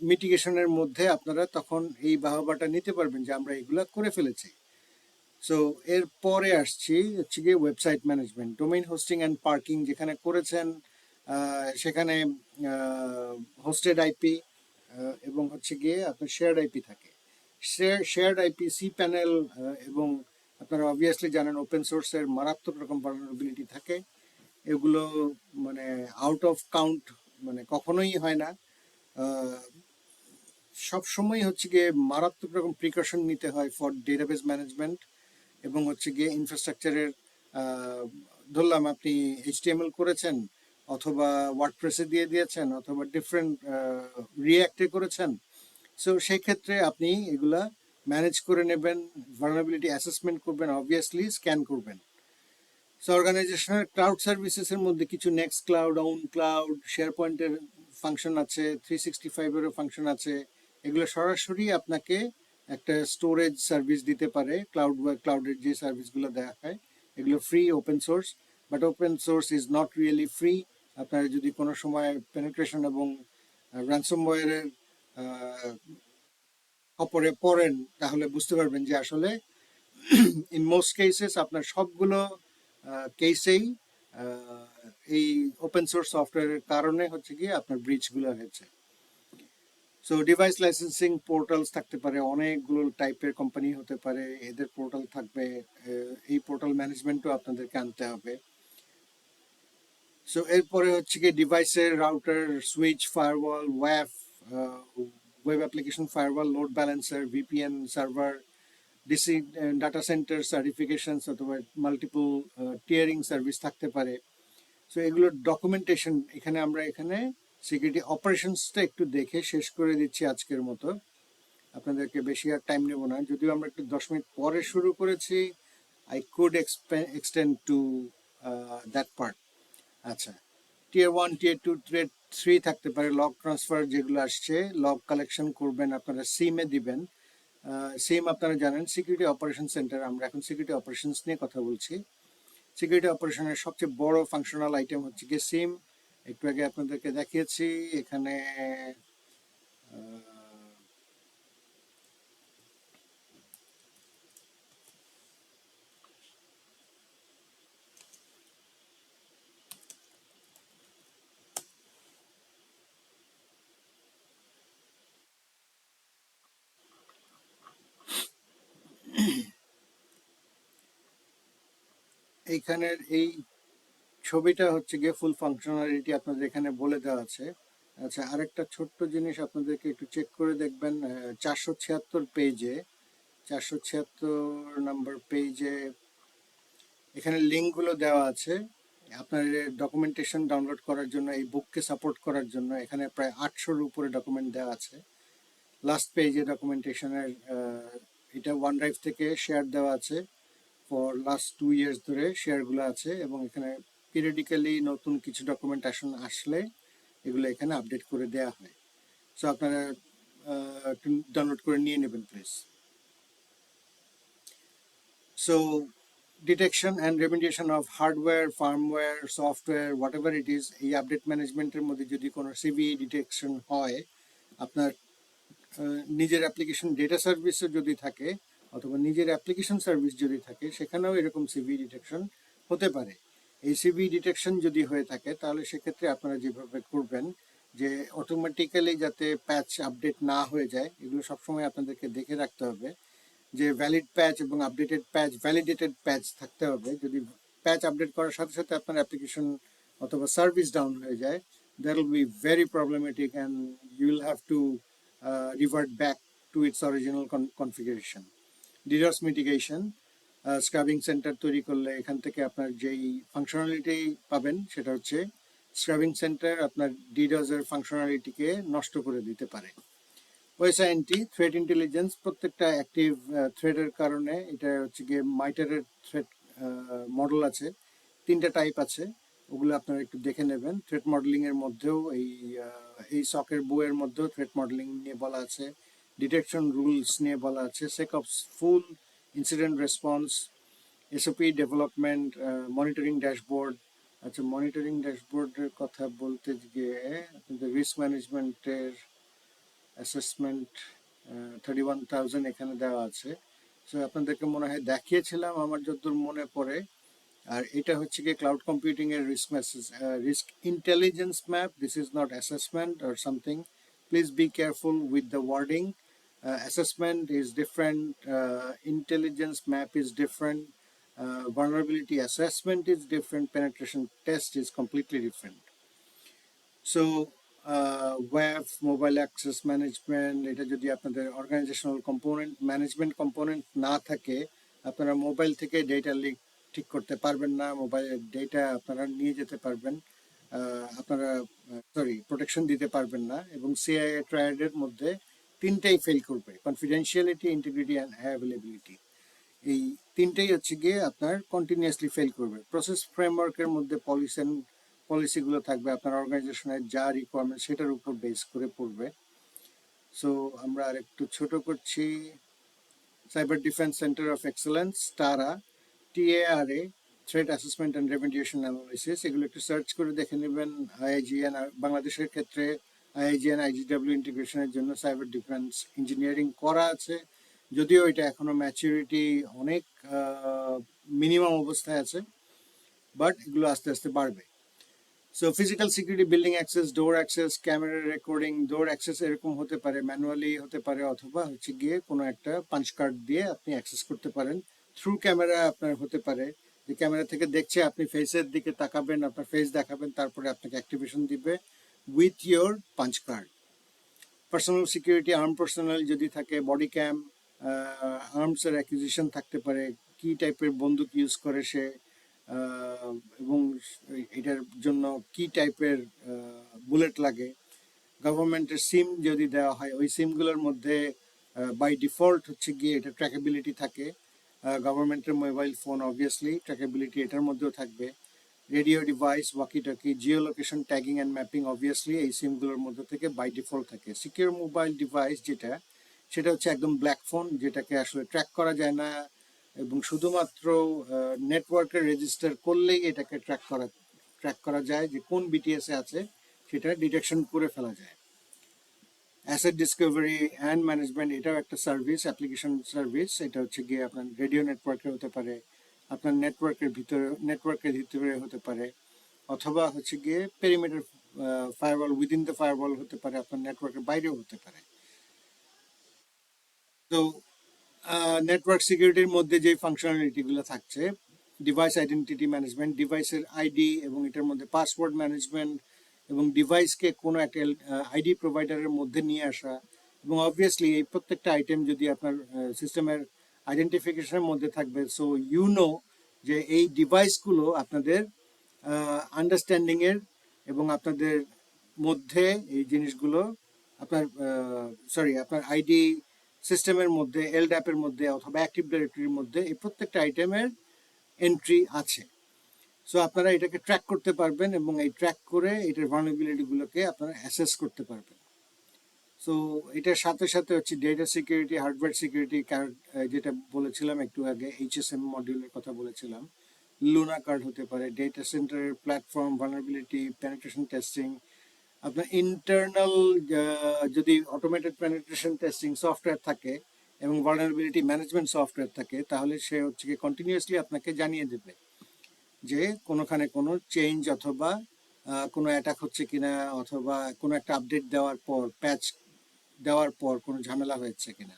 মিটিগেশনের মধ্যে আপনারা তখন এই বাহবাটা নিতে পারবেন যে আমরা এগুলা করে ফেলেছি। সো এর পরে আসছি হচ্ছে গিয়ে website management, domain hosting and parking যেখানে করেছেন সেখানে হোস্টেড আইপি এবং হচ্ছে গিয়ে আপনার শেয়ার্ড আইপি থাকে। শেয়ার্ড আইপি সি প্যানেল এবং আপনারা অবভিয়াসলি জানেন ওপেন সোর্সের মারাত্মক রকম ভালনারেবিলিটি থাকে। এগুলো মানে আউট অফ কাউন্ট মানে কখনোই হয় না। সব সময় হচ্ছে গিয়ে মারাত্মক রকম প্রিকশন নিতে হয় ফর ডেটাবেস ম্যানেজমেন্ট এবং হচ্ছে গিয়ে ইনফ্রাস্ট্রাকচারের। ধরলাম আপনি এইচটিএমএল করেছেন অথবা ওয়ার্ডপ্রেসে দিয়ে দিয়েছেন অথবা ডিফারেন্ট রিঅ্যাক্টে করেছেন। সো সেই ক্ষেত্রে আপনি এগুলা ম্যানেজ করে নেবেন, ভালনারেবিলিটি অ্যাসেসমেন্ট করবেন, অবভিয়াসলি স্ক্যান করবেন। সো অর্গানাইজেশনের ক্লাউড সার্ভিসেসের মধ্যে কিছু next cloud, on cloud, share পয়েন্টের ফাংশন আছে, 365-এরও ফাংশন আছে। এগুলো সরাসরি আপনাকে একটা স্টোরেজ সার্ভিস দিতে পারে। ক্লাউডের যে সার্ভিসগুলো দেওয়া হয় এগুলো free, open source, but open source is not really free. আপনারা যদি কোনো সময় পেনিট্রেশন এবং র্যানসমওয়্যারের খপরে পড়েন তাহলে বুঝতে পারবেন যে আসলে ইন মোস্ট কেসেস আপনার সবগুলো কেসেই এই ওপেন সোর্স সফটওয়্যারের কারণে হচ্ছে গিয়ে আপনার ব্রিচগুলো হয়েছে। সো ডিভাইস লাইসেন্সিং পোর্টালস থাকতে পারে, অনেকগুলো টাইপের কোম্পানি হতে পারে, এদের পোর্টাল থাকবে। এই পোর্টাল ম্যানেজমেন্টও আপনাদেরকে আনতে হবে। সো এরপরে হচ্ছে গিয়ে ডিভাইসের router, switch, firewall, web application firewall, load balancer, VPN server, DC data centre certifications অথবা মাল্টিপল টিয়ারিং সার্ভিস থাকতে পারে। সো এগুলোর ডকুমেন্টেশন এখানে সিকিউরিটি অপারেশনসটা একটু দেখে শেষ করে দিচ্ছি আজকের মতো। আপনাদেরকে বেশি আর টাইম নেব না, যদিও আমরা একটু 10 মিনিট পরে শুরু করেছি। I could extend to that part. আচ্ছা, টিয়ার 1, টিয়ার 2, টিয়ার 3 থাকতে পারে। লগ ট্রান্সফার যেগুলো আসছে, লগ কালেকশন করবেন আপনারা সিমে দিবেন। সিম আপনারা জানেন সিকিউরিটি অপারেশন সেন্টার। আমরা এখন সিকিউরিটি অপারেশনস নিয়ে কথা বলছি। সিকিউরিটি অপারেশনের সবচেয়ে বড় ফাংশনাল আইটেম হচ্ছে গিয়ে সিম। একটু আগে আপনাদেরকে দেখিয়েছি এখানে। এইখানের এই ছবিটা হচ্ছে গিয়ে ফুল ফাংশনালিটি আপনাদের এখানে বলে দেওয়া আছে। আচ্ছা, আরেকটা ছোট্ট জিনিস আপনাদেরকে একটু চেক করে দেখবেন। 476 নাম্বার পেজে এখানে লিঙ্কগুলো দেওয়া আছে। আপনার ডকুমেন্টেশন ডাউনলোড করার জন্য, এই বুককে সাপোর্ট করার জন্য এখানে প্রায় 800-র উপরে ডকুমেন্ট দেওয়া আছে। লাস্ট পেজে ডকুমেন্টেশনের এটা ওয়ান ড্রাইভ থেকে শেয়ার দেওয়া আছে। ফর লাস্ট 2 ইয়ার্স ধরে শেয়ারগুলো আছে এবং এখানে পিরিয়ডিক্যালি নতুন কিছু ডকুমেন্টেশন আসলে এগুলো এখানে আপডেট করে দেওয়া হয়। সো আপনারা ডাউনলোড করে নিয়ে নেবেন please. So detection and remediation of hardware, firmware, software, whatever it is, এই আপডেট ম্যানেজমেন্টের মধ্যে যদি কোনো সিভি ডিটেকশন হয়, আপনার নিজের অ্যাপ্লিকেশন ডেটা সার্ভিসও যদি থাকে অথবা নিজের অ্যাপ্লিকেশন সার্ভিস যদি থাকে, সেখানেও এরকম সিভি ডিটেকশন হতে পারে। এই সিভি ডিটেকশন যদি হয়ে থাকে তাহলে সেক্ষেত্রে আপনারা যেভাবে করবেন যে অটোমেটিক্যালি যাতে প্যাচ আপডেট না হয়ে যায়, এগুলো সবসময় আপনাদেরকে দেখে রাখতে হবে যে ভ্যালিড প্যাচ এবং আপডেটেড প্যাচ, ভ্যালিডেটেড প্যাচ থাকতে হবে। যদি প্যাচ আপডেট করার সাথে সাথে আপনার অ্যাপ্লিকেশন অথবা সার্ভিস ডাউন হয়ে যায়, that will be very problematic and you will have to revert back to its original configuration. DDoS mitigation, scrubbing centre তৈরি করলে এখান থেকে আপনার যেই ফাংশনালিটি পাবেন সেটা হচ্ছে স্ক্রাবিং সেন্টার আপনার DDoS এর ফাংশনালিটিকে নষ্ট করে দিতে পারে। ওএসআইএনটি, থ্রেট ইন্টেলিজেন্স, প্রত্যেকটা অ্যাক্টিভ থ্রেটের কারণে এটা হচ্ছে গিয়ে মাইটারের থ্রেট মডেল আছে, 3টা টাইপ আছে, ওগুলো আপনারা একটু দেখে নেবেন। থ্রেট মডেলিং এর মধ্যেও এই সকের বইয়ের মধ্যেও থ্রেট মডেলিং নিয়ে বলা আছে, ডিটেকশন রুলস নিয়ে বলা আছে, SecOps full incident response, SOP development, monitoring dashboard. আচ্ছা, মনিটরিং ড্যাশবোর্ডের কথা বলতে গিয়ে আপনাদের রিস্ক ম্যানেজমেন্টের অ্যাসেসমেন্ট 31,000 এখানে দেওয়া আছে। সো আপনাদেরকে মনে হয় দেখিয়েছিলাম আমার যতদূর মনে পড়ে। আর এটা হচ্ছে কি ক্লাউড কম্পিউটিং এর risk intelligence map. This is not assessment or something. Please be careful with the wording. Assessment is different, intelligence map is different, vulnerability assessment is different, penetration test is completely different. So web mobile access management, এটা যদি আপনাদের organisational component management component না থাকে, আপনারা mobile থেকে data leak ঠিক করতে পারবেন না, মোবাইলের ডেটা আপনারা নিয়ে যেতে পারবেন, আপনারা প্রোটেকশন দিতে পারবেন না। এবং সিআইএ ট্রায়াডের মধ্যে তিনটেই ফেল করবে: কনফিডেন্সিয়ালিটি, ইন্টিগ্রিটি অ্যান্ড অ্যাভেলেবিলিটি। এই তিনটেই হচ্ছে গিয়ে আপনার কন্টিনিউয়াসলি ফেল করবে। প্রসেস ফ্রেমওয়ার্কের মধ্যে পলিসিগুলো থাকবে আপনার অর্গানাইজেশনের যা রিকোয়ারমেন্ট সেটার উপর বেস করে পড়বে। সো আমরা আর একটু ছোট করছি। Cyber defence centre of excellence, তারা TARA, threat assessment and remediation analysis, এগুলো একটু সার্চ করে দেখে নেবেন। আইআইজিএন, বাংলাদেশের ক্ষেত্রে আইআইজিএন IGW ইন্টিগ্রেশনের জন্য সাইবার ডিফেন্স ইঞ্জিনিয়ারিং করা আছে, যদিও এটা এখনো ম্যাচুরিটি অনেক মিনিমাম অবস্থায় আছে, বাট এগুলো আস্তে আস্তে বাড়বে। So physical security, building access, door access, camera recording. Door access এরকম হতে পারে, ম্যানুয়ালি হতে পারে, অথবা হচ্ছে গিয়ে কোনো একটা পাঞ্চ কার্ড দিয়ে আপনি অ্যাক্সেস করতে পারেন। থ্রু ক্যামেরা আপনার হতে পারে, যে ক্যামেরা থেকে দেখছে, আপনি ফেসের দিকে তাকাবেন, আপনার ফেস দেখাবেন, তারপরে আপনাকে অ্যাক্টিভেশন দিবে with your punch card. Personal security, arm personal যদি থাকে, বডি ক্যাম, আর্মসের অ্যাকুইজিশন থাকতে পারে, কি টাইপের বন্দুক ইউজ করে সে, এবং এটার জন্য কি টাইপের বুলেট লাগে। গভর্নমেন্টের সিম যদি দেওয়া হয়, ওই সিমগুলোর মধ্যে বাই ডিফল্ট হচ্ছে গিয়ে এটা ট্র্যাকেবিলিটি থাকে। গভর্নমেন্টের মোবাইল ফোন অবভিয়াসলি ট্র্যাকেবিলিটি এটার মধ্যেও থাকবে। Radio device, walkie talkie, Jio location tagging and mapping obviously এই সিমগুলোর মধ্যে থেকে বাই ডিফল্ট থাকে। সিকিউর মোবাইল ডিভাইস যেটা, সেটা হচ্ছে একদম ব্ল্যাক ফোন, যেটাকে আসলে ট্র্যাক করা যায় না, এবং শুধুমাত্র নেটওয়ার্কের রেজিস্টার করলেই এটাকে ট্র্যাক করা যায় যে কোন BTS এ আছে, সেটা ডিটেকশন করে ফেলা যায়। অ্যাসেট ডিসকভারি অ্যান্ড ম্যানেজমেন্ট, এটাও একটা সার্ভিস, অ্যাপ্লিকেশন সার্ভিস। এটা হচ্ছে গিয়ে আপনার রেডিও নেটওয়ার্কে হতে পারে, আপনার নেটওয়ার্কের ভিতরে হতে পারে, অথবা হচ্ছে গিয়ে perimeter firewall, within the firewall হতে পারে, আপনার নেটওয়ার্কের বাইরেও হতে পারে। তো নেটওয়ার্ক সিকিউরিটির মধ্যে যে ফাংশনালিটিগুলো থাকছে: ডিভাইস আইডেন্টিটি ম্যানেজমেন্ট, ডিভাইসের আইডি এবং এটার মধ্যে পাসওয়ার্ড ম্যানেজমেন্ট, এবং ডিভাইসকে কোনো একটা আইডি প্রোভাইডারের মধ্যে নিয়ে আসা, এবং অবভিয়াসলি এই প্রত্যেকটা আইটেম যদি আপনার সিস্টেমের আইডেন্টিফিকেশনের মধ্যে থাকবে, সো যে এই ডিভাইসগুলো আপনাদের আন্ডারস্ট্যান্ডিংয়ের এবং আপনাদের মধ্যে এই জিনিসগুলো আপনার আপনার আইডি সিস্টেমের মধ্যে, LDAP-এর মধ্যে অথবা অ্যাক্টিভ ডাইরেক্টরির মধ্যে এই প্রত্যেকটা আইটেমের এন্ট্রি আছে। সো আপনারা এটাকে ট্র্যাক করতে পারবেন, এবং এই ট্র্যাক করে এটার ভালনারেবিলিটিগুলোকে আপনারা অ্যাসেস করতে পারবেন। সো এটার সাথে সাথে হচ্ছে ডেটা সিকিউরিটি, হার্ডওয়্যার সিকিউরিটি, যেটা বলেছিলাম একটু আগে, HSM মডিউলের কথা বলেছিলাম, লুনা কার্ড হতে পারে, ডেটা সেন্টারের প্ল্যাটফর্ম, ভালনারেবিলিটি, পেনিট্রেশন টেস্টিং। আপনার ইন্টারনাল যদি অটোমেটেড পেনিট্রেশন টেস্টিং সফটওয়্যার থাকে এবং ভালনারেবিলিটি ম্যানেজমেন্ট সফটওয়্যার থাকে, তাহলে সে হচ্ছে কি কন্টিনিউয়াসলি আপনাকে জানিয়ে দেবে যে কোনোখানে কোনো চেঞ্জ অথবা কোনো অ্যাটাক হচ্ছে কিনা, অথবা কোনো একটা আপডেট দেওয়ার পর, প্যাচ দেওয়ার পর কোনো ঝামেলা হয়েছে কিনা।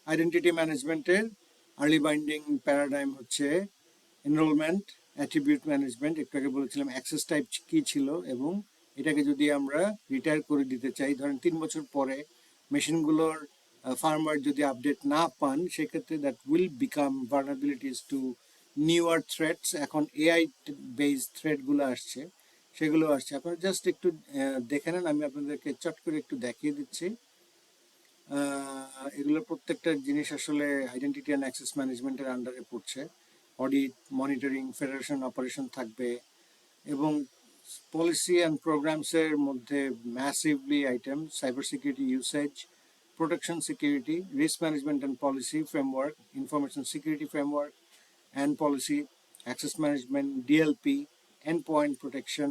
আইডেন্টিটি ম্যানেজমেন্টের আর্লি বাইন্ডিং প্যারাডাইম হচ্ছে এনরোলমেন্ট, অ্যাট্রিবিউট ম্যানেজমেন্ট, একটু আগে বলেছিলাম অ্যাক্সেস টাইপ কী ছিল, এবং এটাকে যদি আমরা রিটায়ার করে দিতে চাই, ধরেন 3 বছর পরে মেশিনগুলোর ফার্মওয়্যার যদি আপডেট না পান, সেক্ষেত্রে that will become vulnerabilities to newer threats. এখন AI বেসড থ্রেটগুলো আসছে, সেগুলো আসছে। আপনারা জাস্ট একটু দেখে নেন, আমি আপনাদেরকে চট করে একটু দেখিয়ে দিচ্ছি। এগুলো প্রত্যেকটা জিনিস আসলে আইডেন্টিটি অ্যান্ড অ্যাক্সেস ম্যানেজমেন্টের আন্ডারে পড়ছে। অডিট, মনিটরিং, ফেডারেশন অপারেশন থাকবে, এবং পলিসি অ্যান্ড প্রোগ্রামসের মধ্যে massively item: cyber security usage, protection security, risk management and policy framework, information security framework and policy, access management, DLP, end point protection,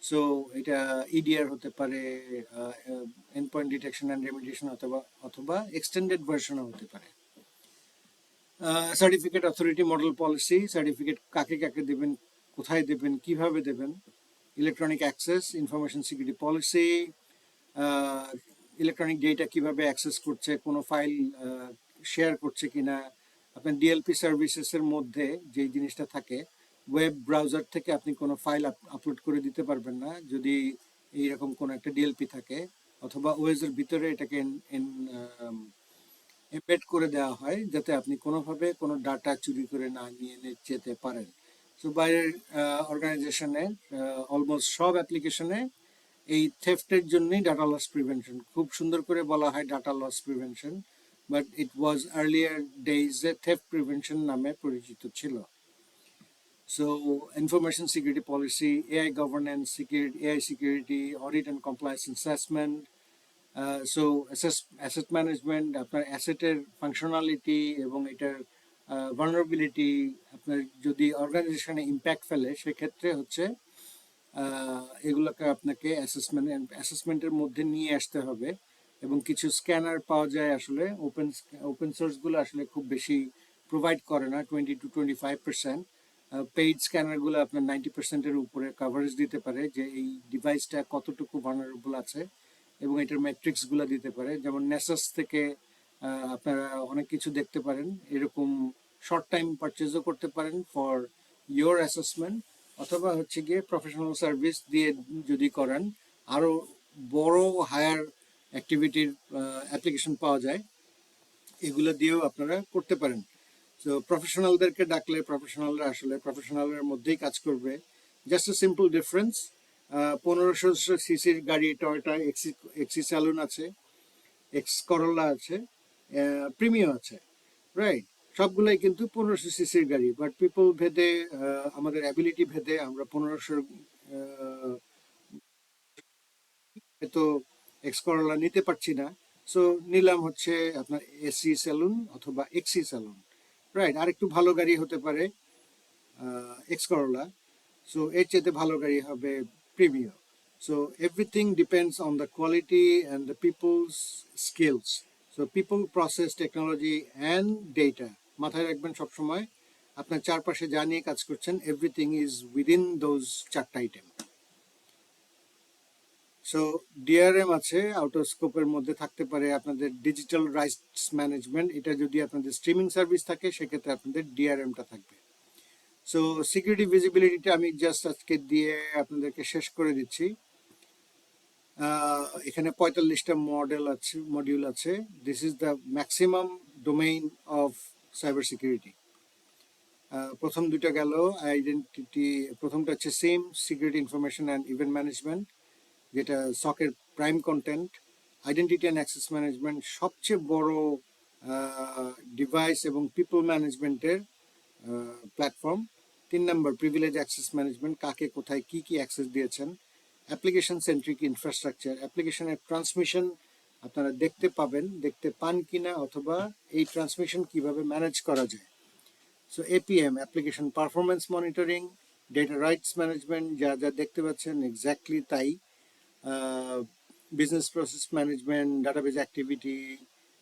so এটা EDR হতে পারে, and point detection and রেমিডিয়েশন, অথবা অথবা extended ভার্সনও হতে পারে। Certificate authority model policy, certificate কাকে কাকে দেবেন, কোথায় দেবেন, কিভাবে দেবেন, electronic access, information security policy, electronic data কিভাবে অ্যাক্সেস করছে, কোনো ফাইল শেয়ার করছে কিনা। আপনার ডিএলপি সার্ভিসেসের মধ্যে যেই জিনিসটা থাকে, ওয়েব ব্রাউজার থেকে আপনি কোনো ফাইল আপলোড করে দিতে পারবেন না যদি এইরকম কোনো একটা ডিএলপি থাকে, অথবা ওয়েজের ভিতরে এটাকে এমবেড করে দেওয়া হয় যাতে আপনি কোনোভাবে কোনো ডাটা চুরি করে না নিয়ে যেতে পারেন। তো বাইরের অর্গানাইজেশনে অলমোস্ট সব অ্যাপ্লিকেশনে এই থেফটের জন্যই ডাটা লস প্রিভেনশন খুব সুন্দর করে বলা হয়, data loss prevention, but it was earlier ডেইজে থেফট প্রিভেনশন নামে পরিচিত ছিল। So information security policy, AI governance, security, AI security, audit and compliance assessment, so asset management, আপনার অ্যাসেটের ফাংশনালিটি এবং এটার ভালনারেবিলিটি, আপনার যদি অর্গানাইজেশনে ইম্প্যাক্ট ফেলে সেক্ষেত্রে হচ্ছে এগুলোকে আপনাকে অ্যাসেসমেন্টের মধ্যে নিয়ে আসতে হবে। এবং কিছু স্ক্যানার পাওয়া যায়, আসলে ওপেন সোর্সগুলো আসলে খুব বেশি প্রোভাইড করে না, 20 to 25%। পেইড স্ক্যানারগুলো আপনার 90%-এর উপরে কাভারেজ দিতে পারে যে এই ডিভাইসটা কতটুকু ভালনারেবল আছে, এবং এটার ম্যাট্রিক্সগুলো দিতে পারে। যেমন নেসাস থেকে আপনারা অনেক কিছু দেখতে পারেন, এরকম শর্ট টাইম পারচেজও করতে পারেন ফর ইয়োর অ্যাসেসমেন্ট, অথবা হচ্ছে গিয়ে প্রফেশনাল সার্ভিস দিয়ে যদি করেন আরও বড় হায়ার অ্যাক্টিভিটির অ্যাপ্লিকেশন পাওয়া যায়, এগুলো দিয়েও আপনারা করতে পারেন। তো প্রফেশনালদেরকে ডাকলে প্রফেশনালরা আসলে প্রফেশনালের মধ্যেই কাজ করবে। জাস্ট এ সিম্পল ডিফারেন্স, 1500 সিসির গাড়ি টয়োটা এক্সি স্যালুন আছে, এক্স করোলা আছে, প্রিমিও আছে, রাইট? সবগুলাই কিন্তু 1500 সিসির গাড়ি, বাট পিপল ভেদে, আমাদের অ্যাবিলিটি ভেদে আমরা 1500 তো এক্স করোলা নিতে পারছি না। সো নিলাম হচ্ছে আপনার এসি স্যালুন অথবা এক্সি স্যালুন, রাইট? আর একটু ভালো গাড়ি হতে পারে এক্স করোলা, সো এর চেয়ে ভালো গাড়ি হবে premier. So everything depends on the quality and the people's skills. So people, process, technology and data মাথায় রাখবেন সবসময়। আপনার চারপাশে যা নিয়ে কাজ করছেন, এভরিথিং ইজ উইদিন দোজ চারটা আইটেম। সো ডিআরএম আছে, আউট অফ স্কোপের মধ্যে থাকতে পারে আপনাদের ডিজিটাল রাইটস ম্যানেজমেন্ট। এটা যদি আপনাদের স্ট্রিমিং সার্ভিস থাকে সেক্ষেত্রে আপনাদের ডিআরএমটা থাকবে। সো সিকিউরিটি ভিজিবিলিটিটা আমি জাস্ট আজকে দিয়ে আপনাদেরকে শেষ করে দিচ্ছি। এখানে 45টা মডিউল আছে। This is the maximum domain of cyber security. প্রথম দুটো গেল আইডেন্টিটি, প্রথমটা হচ্ছে SIEM, security information and event management, যেটা সকের prime content. Identity and access management সবচেয়ে বড় ডিভাইস এবং পিপল ম্যানেজমেন্টের প্ল্যাটফর্ম। 3 নম্বর প্রিভিলেজ অ্যাক্সেস ম্যানেজমেন্ট, কাকে কোথায় কি কি অ্যাক্সেস দিয়েছেন। অ্যাপ্লিকেশন সেন্ট্রিক ইনফ্রাস্ট্রাকচার, অ্যাপ্লিকেশনের ট্রান্সমিশন আপনারা দেখতে পান কিনা, অথবা এই ট্রান্সমিশন কিভাবে ম্যানেজ করা যায়। So APM, application performance monitoring, data rights management, যা যা দেখতে পাচ্ছেন এক্স্যাক্টলি তাই। Business process management, database activity,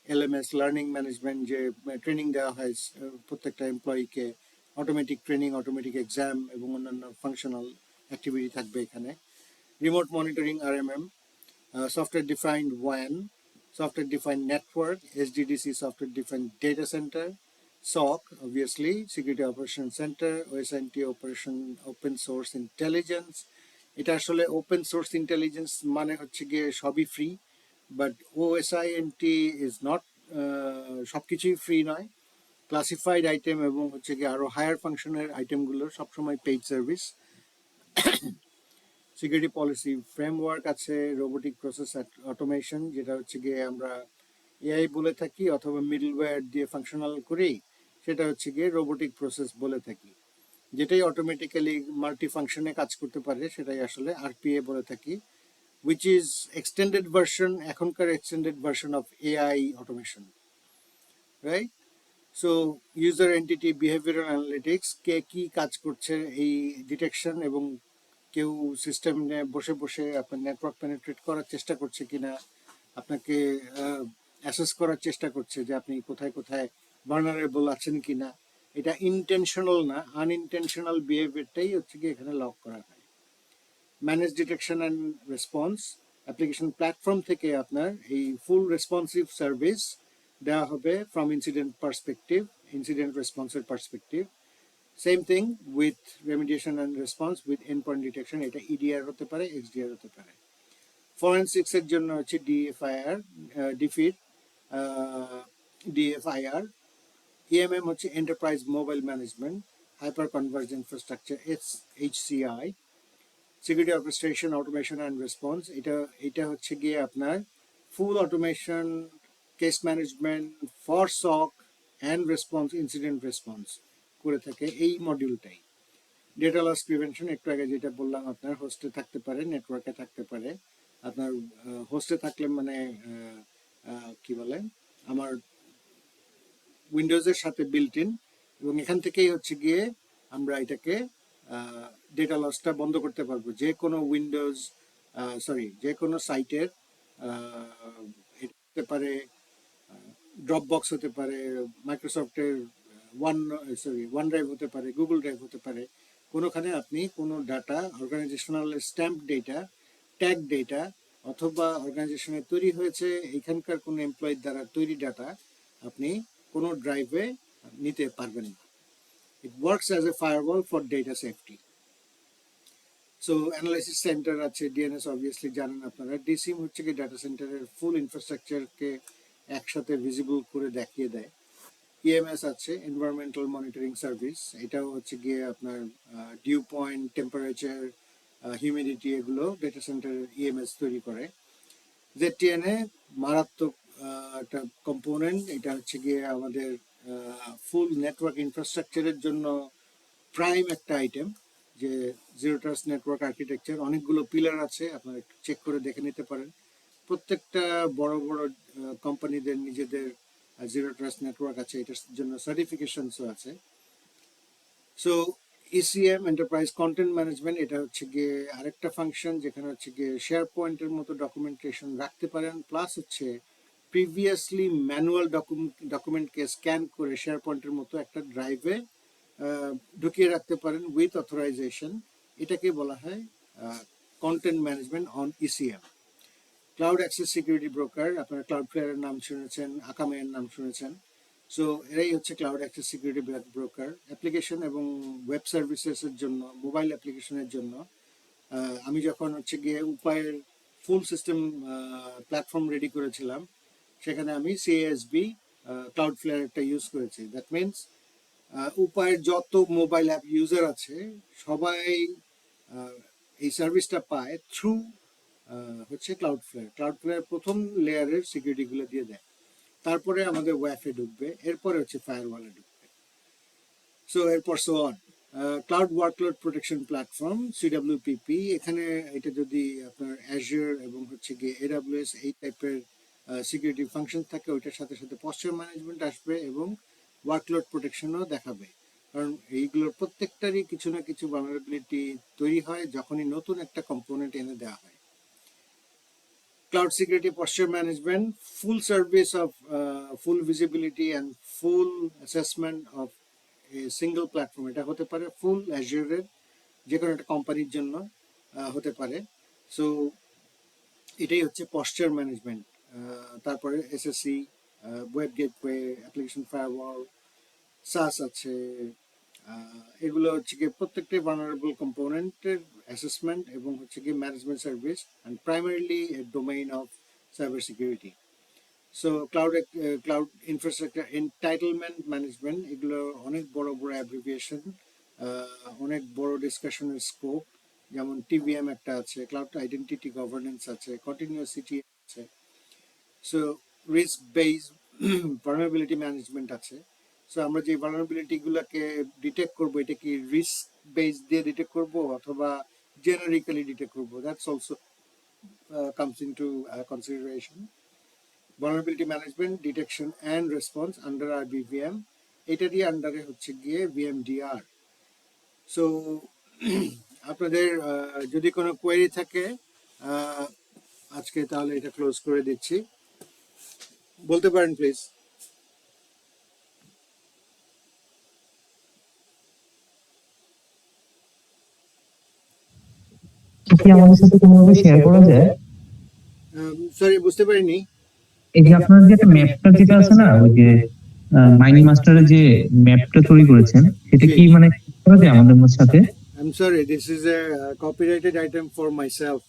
LMS, learning management, যে ট্রেনিং দেওয়া হয় প্রত্যেকটা এমপ্লয়িকে, অটোমেটিক ট্রেনিং, অটোমেটিক এক্সাম এবং অন্যান্য ফাংশনাল অ্যাক্টিভিটি থাকবে এখানে। Remote monitoring, RMM, software defined ওয়ান, software defined network, SDDC, software defined data centre, SOC, obviously, Security Operations Center, OSINT, Open Source Intelligence. এটা আসলে ওপেন সোর্স ইন্টেলিজেন্স মানে হচ্ছে গিয়ে সবই ফ্রি, বাট ওএসআইএনটি ইজ নট, সবকিছুই ফ্রি নয়। ক্লাসিফাইড আইটেম এবং হচ্ছে গিয়ে আরো হায়ার ফাংশনের আইটেমগুলো সবসময় paid service. Security policy framework আছে, রোবোটিক প্রসেস অটোমেশন, যেটা হচ্ছে গিয়ে আমরা এআই বলে থাকি, অথবা মিডলওয়্যার দিয়ে ফাংশনাল করি, সেটা হচ্ছে গিয়ে রোবোটিক প্রসেস বলে থাকি। যেটাই অটোমেটিক্যালি মাল্টি ফাংশনে কাজ করতে পারে সেটাই আসলে আরপিএ বলে থাকি, which is extended version, এখনকার extended version of AI automation, right? So user entity behavioural analytics, কে কি কাজ করছে এই ডিটেকশন এবং কেউ সিস্টেম নিয়ে বসে বসে আপনার নেটওয়ার্ক পেনিট্রেট করার চেষ্টা করছে কিনা, আপনাকে অ্যাসেস করার চেষ্টা করছে যে আপনি কোথায় কোথায় ভালনারেবল আছেন কিনা। এটা ইন্টেনশনাল না, আনইনটেনশনাল বিহেভিয়ারটাই হচ্ছে কি এখানে লক করা হয়। Manage detection and response, application platform থেকে আপনার এই ফুল রেসপন্সিভ সার্ভিস দেওয়া হবে ফ্রম ইনসিডেন্ট পার্সপেক্টিভ, ইনসিডেন্ট রেসপন্সের perspective. Same thing with remediation and response with end point detection, এটা ইডিআর হতে পারে, এক্সডিআর হতে পারে। ফরেন্সিক্স এর জন্য হচ্ছে ডিএফআইআর, ডিফিট, ডিএফআইআর। ইএমএম হচ্ছে enterprise mobile management, hyper converge infrastructure, HCI. Security orchestration, automation and response, এটা হচ্ছে গিয়ে আপনার full automation, case management for সক অ্যান্ড রেসপন্স, ইনসিডেন্ট রেসপন্স করে থাকে এই মডিউলটাই। ডেটা লস প্রিভেনশন, একটু আগে যেটা বললাম, আপনার হোস্টে থাকতে পারে, নেটওয়ার্কে থাকতে পারে। আপনার হোস্টে থাকলে মানে কি বলে, আমার উইন্ডোজের সাথে বিল্ট ইন, এবং এখান থেকেই হচ্ছে গিয়ে আমরা এটাকে ডেটা লসটা বন্ধ করতে পারবো। যে কোনো উইন্ডোজ, যে কোনো সাইটের, এটা হতে পারে ড্রপ বক্স, হতে পারে মাইক্রোসফটের ওয়ান ড্রাইভ, হতে পারে গুগল ড্রাইভ, হতে পারে। কোনোখানে আপনি কোনো data, organizational stamp data, tag data, অথবা অর্গানাইজেশনে তৈরি হয়েছে এখানকার কোনো এমপ্লয়ির দ্বারা তৈরি ডাটা আপনি কোনো ড্রাইভে নিতে পারবেন না। It works as a firewall for data safety. So analysis centre আছে, ডিএনএস অবভিয়াসলি জানেন আপনারা। ডিসিম হচ্ছে কি ডাটা সেন্টারের ফুল ইনফ্রাস্ট্রাকচারকে একসাথে ভিজিবল করে দেখিয়ে দেয়। ইএমএস আছে, এনভায়রনমেন্টাল মনিটরিং সার্ভিস, এটাও হচ্ছে গিয়ে আপনার ডিউ পয়েন্ট, টেম্পারেচার, হিউমিডিটি, এগুলো ডেটা সেন্টারের ইএমএস তৈরি করে। জেটিএনএ মারাত্মক একটা কম্পোনেন্ট, এটা হচ্ছে গিয়ে আমাদের ফুল নেটওয়ার্ক ইনফ্রাস্ট্রাকচারের জন্য প্রাইম একটা আইটেম। যে জিরো ট্রাস্ট নেটওয়ার্ক আর্কিটেকচার, অনেকগুলো পিলার আছে, আপনারা একটু চেক করে দেখে নিতে পারেন। প্রত্যেকটা বড় বড় কোম্পানিদের নিজেদের জিরো ট্রাস্ট নেটওয়ার্ক আছে, এটার জন্য সার্টিফিকেশনসও আছে। So ECM, enterprise content management, এটা হচ্ছে গিয়ে আরেকটা ফাংশন যেখানে হচ্ছে গিয়ে শেয়ার পয়েন্টের মতো ডকুমেন্টেশন রাখতে পারেন, প্লাস হচ্ছে প্রিভিয়াসলি ম্যানুয়াল ডকুমেন্টকে স্ক্যান করে শেয়ার পয়েন্টের মতো একটা ড্রাইভে ঢুকিয়ে রাখতে পারেন উইথ অথরাইজেশন। এটাকে বলা হয় content management on ECM. Cloud access security broker, আপনারা ক্লাউডফ্লেয়ারের নাম শুনেছেন, আকামের নাম শুনেছেন। সো এরাই হচ্ছে cloud access security broker. Application এবং ওয়েব সার্ভিসেসের জন্য, মোবাইল অ্যাপ্লিকেশনের জন্য আমি যখন হচ্ছে গিয়ে উপায়ের ফুল সিস্টেম প্ল্যাটফর্ম রেডি করেছিলাম, সেখানে আমি সিএসবি ক্লাউডফ্লেয়ার একটা ইউজ করেছি। দ্যাট মিনস উপায়ের যত মোবাইল অ্যাপ ইউজার আছে সবাই এই সার্ভিসটা পায় থ্রু হচ্ছে ক্লাউডফ্লেয়ার প্রথম লেয়ারের সিকিউরিটিগুলো দিয়ে দেয়, তারপরে আমাদের ওয়াইফে ঢুকবে, এরপরে হচ্ছে ফায়ারওয়ালে ঢুকবে। সো এরপর so on. Cloud workload protection platform, CWPP, এখানে এটা যদি আপনার অ্যাজিওর এবং হচ্ছে গিয়ে এডাব্লিউএস এই টাইপের সিকিউরিটি ফাংশন থাকে, ওইটার সাথে সাথে পশ্চার ম্যানেজমেন্ট আসবে এবং ওয়ার্কলোড প্রোটেকশনও দেখাবে। কারণ এইগুলোর প্রত্যেকটারই কিছু না কিছু ভালনারেবিলিটি তৈরি হয় যখনই নতুন একটা কম্পোনেন্ট এনে দেওয়া হয়। Cloud security posture management, full service of full visibility and full assessment of a single platform, এটা হতে পারে ফুল অ্যাজিওরের যে কোনো একটা কোম্পানির জন্য হতে পারে। সো এটাই হচ্ছে পশ্চার ম্যানেজমেন্ট। তারপরে SSC, web gateway, application firewall, SaaS আছে। এগুলো হচ্ছে গিয়ে প্রত্যেকটি ভালনারেবল কম্পোনেন্টের অ্যাসেসমেন্ট এবং হচ্ছে গিয়ে management service, and primarily a domain of cyber security. So cloud infrastructure entitlement management, এগুলো অনেক বড় বড় অ্যাব্রিভিয়েশন, অনেক বড় ডিসকাশনের স্কোপ। যেমন টিভিএম একটা আছে, ক্লাউড আইডেন্টিটি গভর্নেন্স আছে, কন্টিনিউসিটি আছে। So risk base vulnerability management আছে। সো আমরা যে ভালনারেবিলিটিগুলোকে ডিটেক্ট করবো, এটা কি রিস্ক বেস দিয়ে ডিটেক্ট করবো অথবা জেনারিক্যালি ডিটেক্ট করবো, that's also comes into consideration. Vulnerability management, detection and response under our BVM, এটারই আন্ডারে হচ্ছে গিয়ে VMDR. সো আপনাদের যদি কোনো কোয়েরি থাকে আহ, আজকে তাহলে এটা ক্লোজ করে দিচ্ছি, বলতে পারেন প্লিজ। কি আমাদের সাথে কোনোভাবে শেয়ার করা যায়? সরি, বুঝতে পারিনি। এই যে আপনার যে একটা ম্যাপটা যেটা আছে না, ওই যে মাইনি মাস্টারের যে ম্যাপটা তৈরি করেছেন, সেটা জি, কি মানে করা যায় আমাদের সাথে? I am sorry, this is A copyrighted item for my self,